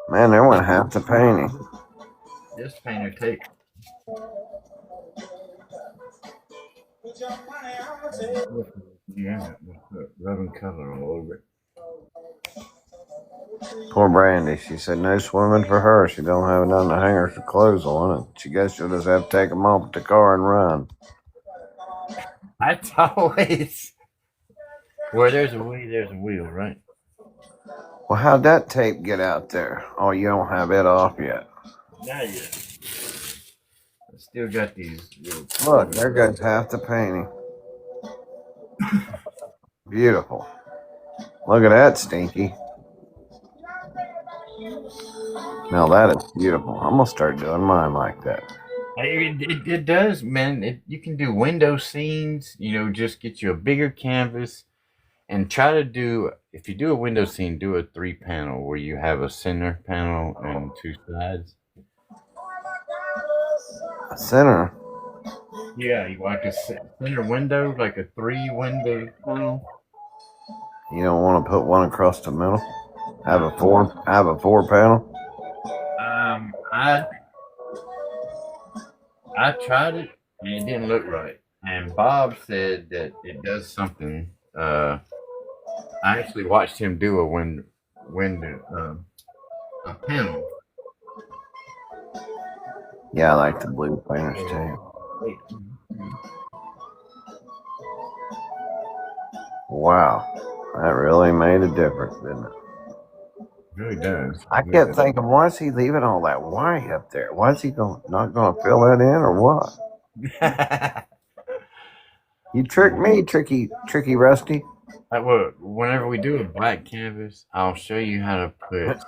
Man, there went half the painting. Just painter tape. Yeah, rubbing color all over it. Poor Brandy. She said no swimming for her. She don't have nothing to hang her clothes on. And she guess she'll just have to take them off at the car and run. That's always where there's a way, there's a wheel, right? Well, how'd that tape get out there? Oh, you don't have it off yet. Not yet. I still got these little. Look, there goes half the painting. Beautiful. Look at that, Stinky. Now that is beautiful. I'm gonna start doing mine like that. It does, man. You can do window scenes. Just get you a bigger canvas and try to do. If you do a window scene, do a 3-panel where you have a center panel and 2 sides. A center. Yeah, you like a center window, like a 3-window panel. You don't want to put one across the middle. Have a 4 panel. I tried it and it didn't look right. And Bob said that it does something. I actually watched him do a panel. Yeah, I like the blue painters too. Wow, that really made a difference, didn't it? It really does. I kept thinking, why is he leaving all that white up there? Why is he not going to fill that in or what? You tricked me, tricky Rusty. Whenever we do a black canvas, I'll show you how to put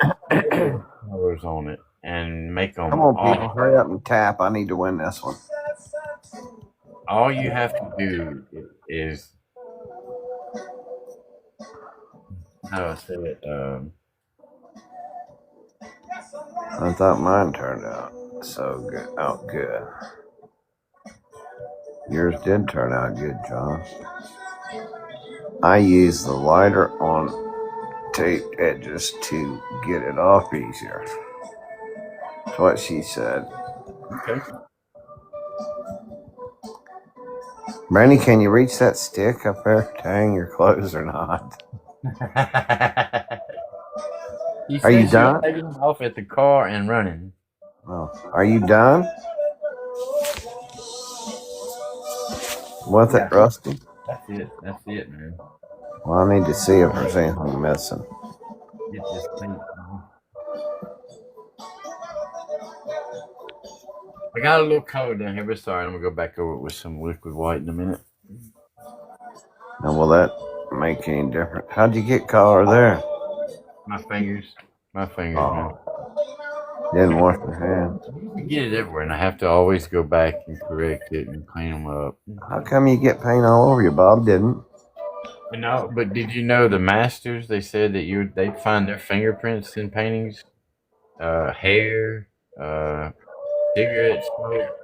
colors on it and make them. Come on, people, hurry up and tap. I need to win this one. All you have to do is, how do I say it? I thought mine turned out so good. Oh, good. Yours did turn out good, John. I used the lighter on tape edges to get it off easier. That's what she said. Okay. Brandy, can you reach that stick up there to hang your clothes or not? Are you done? Taking off at the car and running. Oh, are you done with it, Rusty? That's it, man. Well, I need to see if there's anything missing. Get this thing. I got a little color down here, but sorry, I'm gonna go back over it with some liquid white in a minute. Now, will that make any difference? How'd you get color there? My fingers, man. Didn't wash your hands. You get it everywhere, and I have to always go back and correct it and clean them up. How come you get paint all over you? Bob didn't. No, but did you know the masters? They said that they'd find their fingerprints in paintings, hair, cigarette smoke,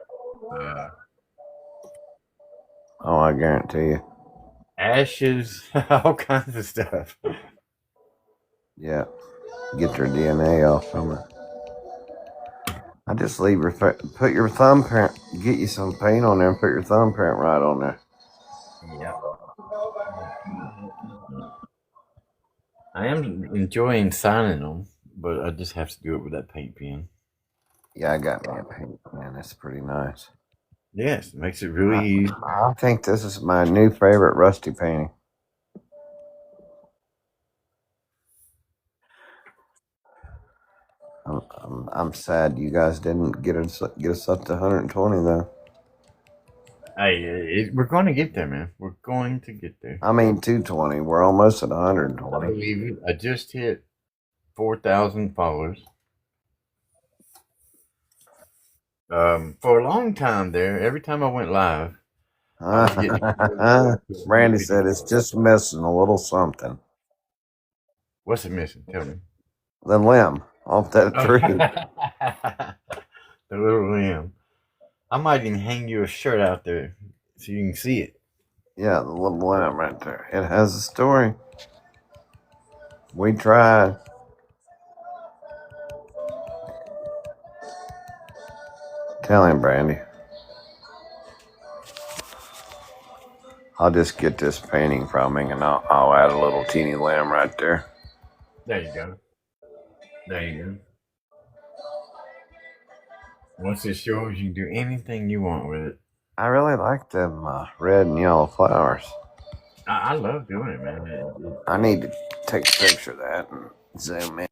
oh, I guarantee you. ashes, all kinds of stuff. Yeah, get their DNA off from it. I just put your thumbprint, get you some paint on there and put your thumbprint right on there. Yeah. I am enjoying signing them, but I just have to do it with that paint pen. Yeah, I got me a paint pen. That's pretty nice. Yes, it makes it really easy. I think this is my new favorite Rusty painting. I'm sad you guys didn't get us up to 120 though. Hey, we're going to get there, man. We're going to get there. I mean 220. We're almost at I 120. believe it. I just hit 4,000 followers. For a long time there, every time I went live, I was getting. Brandy said it's just missing a little something. What's it missing? Tell me. The limb off that tree. The little limb. I might even hang you a shirt out there so you can see it. Yeah, the little limb right there. It has a story. We tried. Tell him, Brandy. I'll just get this painting from him and I'll add a little teeny lamb right there. There you go. There you go. Once it shows, you can do anything you want with it. I really like them red and yellow flowers. I love doing it, man. I need to take a picture of that and zoom in.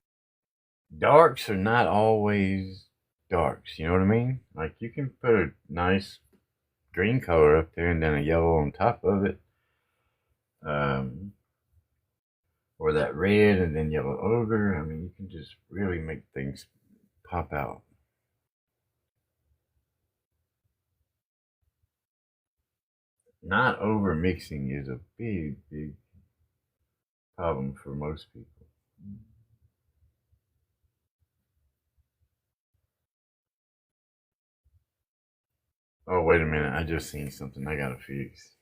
Darks are not always darks. You know what I mean? Like you can put a nice green color up there and then a yellow on top of it. Or that red and then yellow over. I mean, you can just really make things pop out. Not over mixing is a big, big problem for most people. Oh, wait a minute. I just seen something I gotta fix.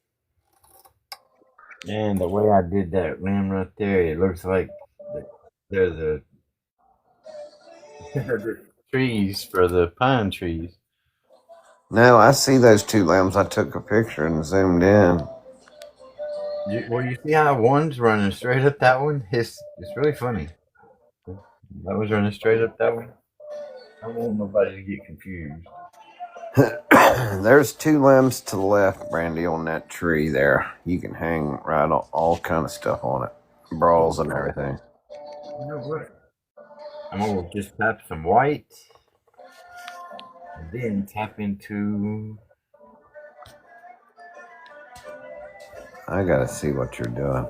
And the way I did that limb right there, it looks like there's a trees for the pine trees. No, I see those two limbs. I took a picture and zoomed in. You see how one's running straight up that one? It's really funny. That was running straight up that one. I don't want nobody to get confused. There's two limbs to the left, Brandy, on that tree there. You can hang right all kind of stuff on it. Brawls and everything. You know what? I'm gonna just tap some white and then tap into. I gotta see what you're doing.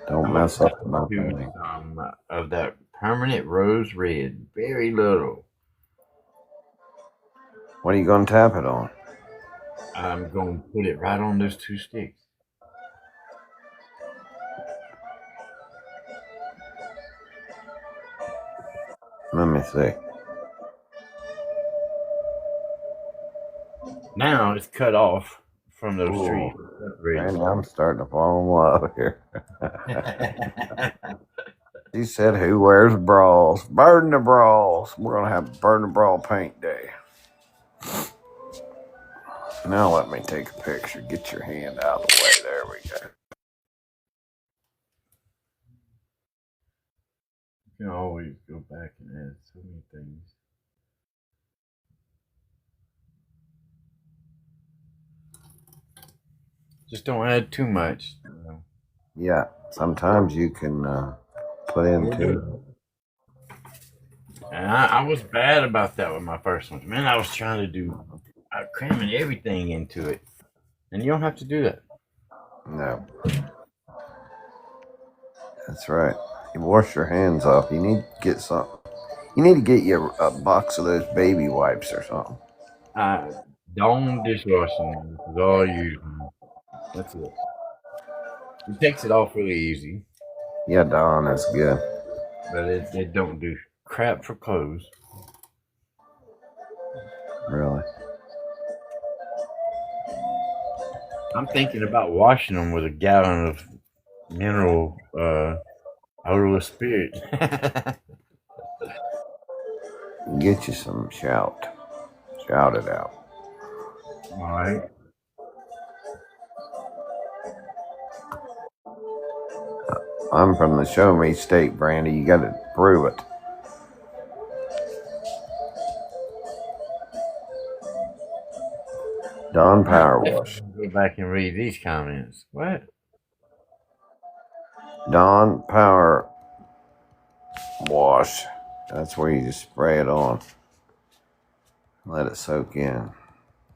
Don't mess up my painting. Some of that permanent rose red. Very little. What are you gonna tap it on? I'm gonna put it right on those two sticks. Let me see. Now it's cut off from those trees. Brandy, I'm starting to fall in love here. She said, "Who wears brawls? Burn the brawls. We're gonna have burn the brawl paint day." Now let me take a picture. Get your hand out of the way. There we go. You can always go back and add so many things. Just don't add too much. Yeah, sometimes you can put in too. And I was bad about that with my first ones. Man, I was trying to do cramming everything into it. And you don't have to do that. No. That's right. You wash your hands off. You need to get something. You need to get you a box of those baby wipes or something. Dawn dishwashing is all I use. That's it. It takes it off really easy. Yeah, Dawn is good. But it don't do crap for clothes. Really? I'm thinking about washing them with a gallon of mineral odorless spirit. Get you some shout. Shout it out. All right. I'm from the Show Me State, Brandy. You got to prove it. Don Power Wash. Go back and read these comments. What? Dawn Power Wash. That's where you just spray it on. Let it soak in.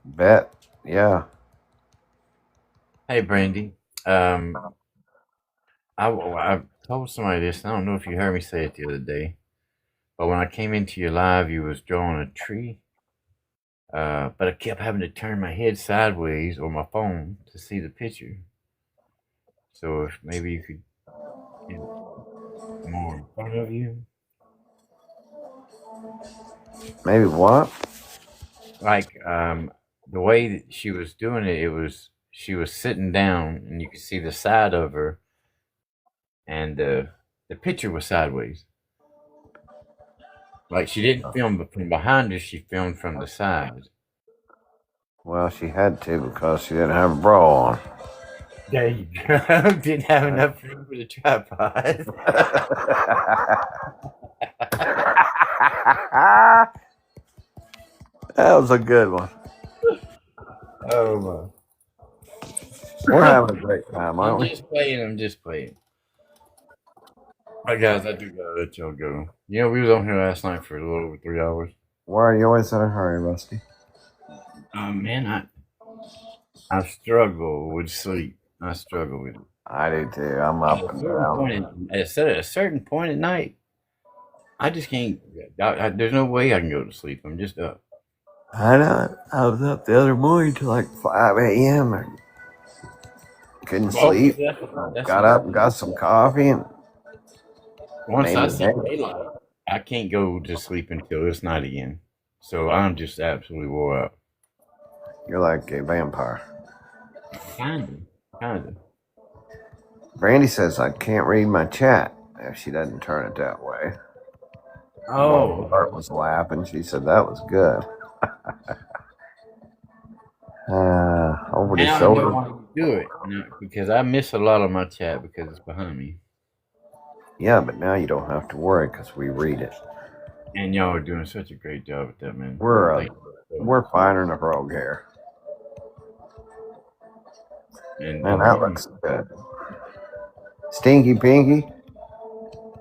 Bet. Yeah. Hey, Brandy. I told somebody this, and I don't know if you heard me say it the other day, but when I came into your live, you was drawing a tree. But I kept having to turn my head sideways or my phone to see the picture. So if maybe you could get more in front of you. Maybe what? Like the way that she was doing it, she was sitting down and you could see the side of her, and the picture was sideways. Like she didn't film from behind her, she filmed from the side. Well, she had to because she didn't have a bra on. There you go. Didn't have enough room for the tripod. That was a good one. Oh my. We're having a great time, aren't we? I'm just playing. Alright guys, I do gotta let y'all go. You know, we was on here last night for a little over 3 hours. Why are you always in a hurry, Rusty? Man, I struggle with sleep. I struggle with it. I do too. I'm up and down. At a certain point at night, I just can't. There's no way I can go to sleep. I'm just up. I know. I was up the other morning till like 5 a.m. and couldn't sleep. Got up and got some coffee. And once I see daylight, I can't go to sleep until it's night again. So I'm just absolutely wore out. You're like a vampire. Kind of. Brandy says I can't read my chat if she doesn't turn it that way. Oh. Bart was laughing. She said that was good. Over the Now shoulder. I don't want to do it because I miss a lot of my chat because it's behind me. Yeah, but now you don't have to worry because we read it. And y'all are doing such a great job with that, man. We're finer than a frog hair. And man, that looks good. Stinky Pinky,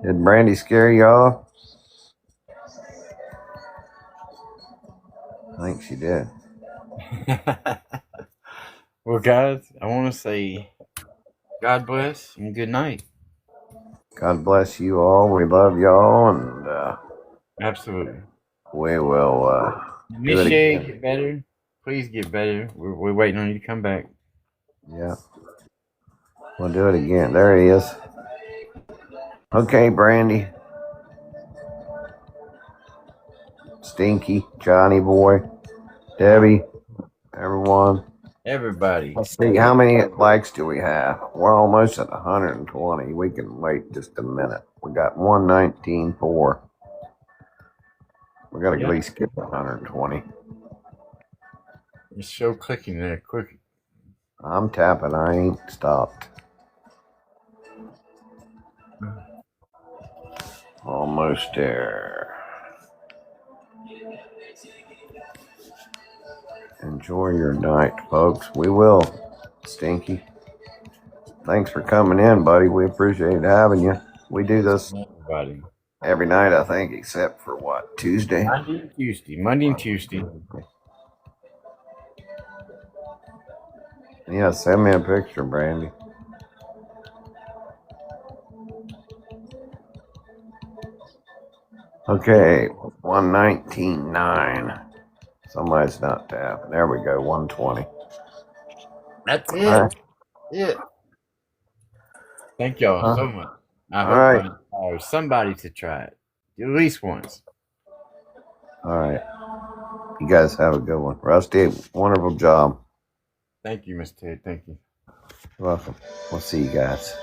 did Brandy scare you off? I think she did. Well, guys, I want to say God bless and good night. God bless you all. We love y'all, and absolutely, we will. Miss Shay, get better. Please get better. We're waiting on you to come back. Yeah, we'll do it again. There he is. Okay, Brandy, Stinky, Johnny Boy, Debbie, everyone. Everybody. Let's see, how many likes do we have? We're almost at 120. We can wait just a minute. We got 119.4. We got to at least get to 120. It's so clicking there quick. I'm tapping. I ain't stopped. Almost there. Enjoy your night, folks. We will. Stinky. Thanks for coming in, buddy. We appreciate having you. We do this every night, I think, except for what? Tuesday? Monday and Tuesday. Yeah, send me a picture, Brandy. Okay, 119.9. Somebody's not tapping. There we go, 120. That's it. Right. Yeah. Thank y'all so much. I hope I inspire somebody to try it. At least once. All right. You guys have a good one. Rusty, wonderful job. Thank you, Mr. Ted. Thank you. You're welcome. We'll see you guys.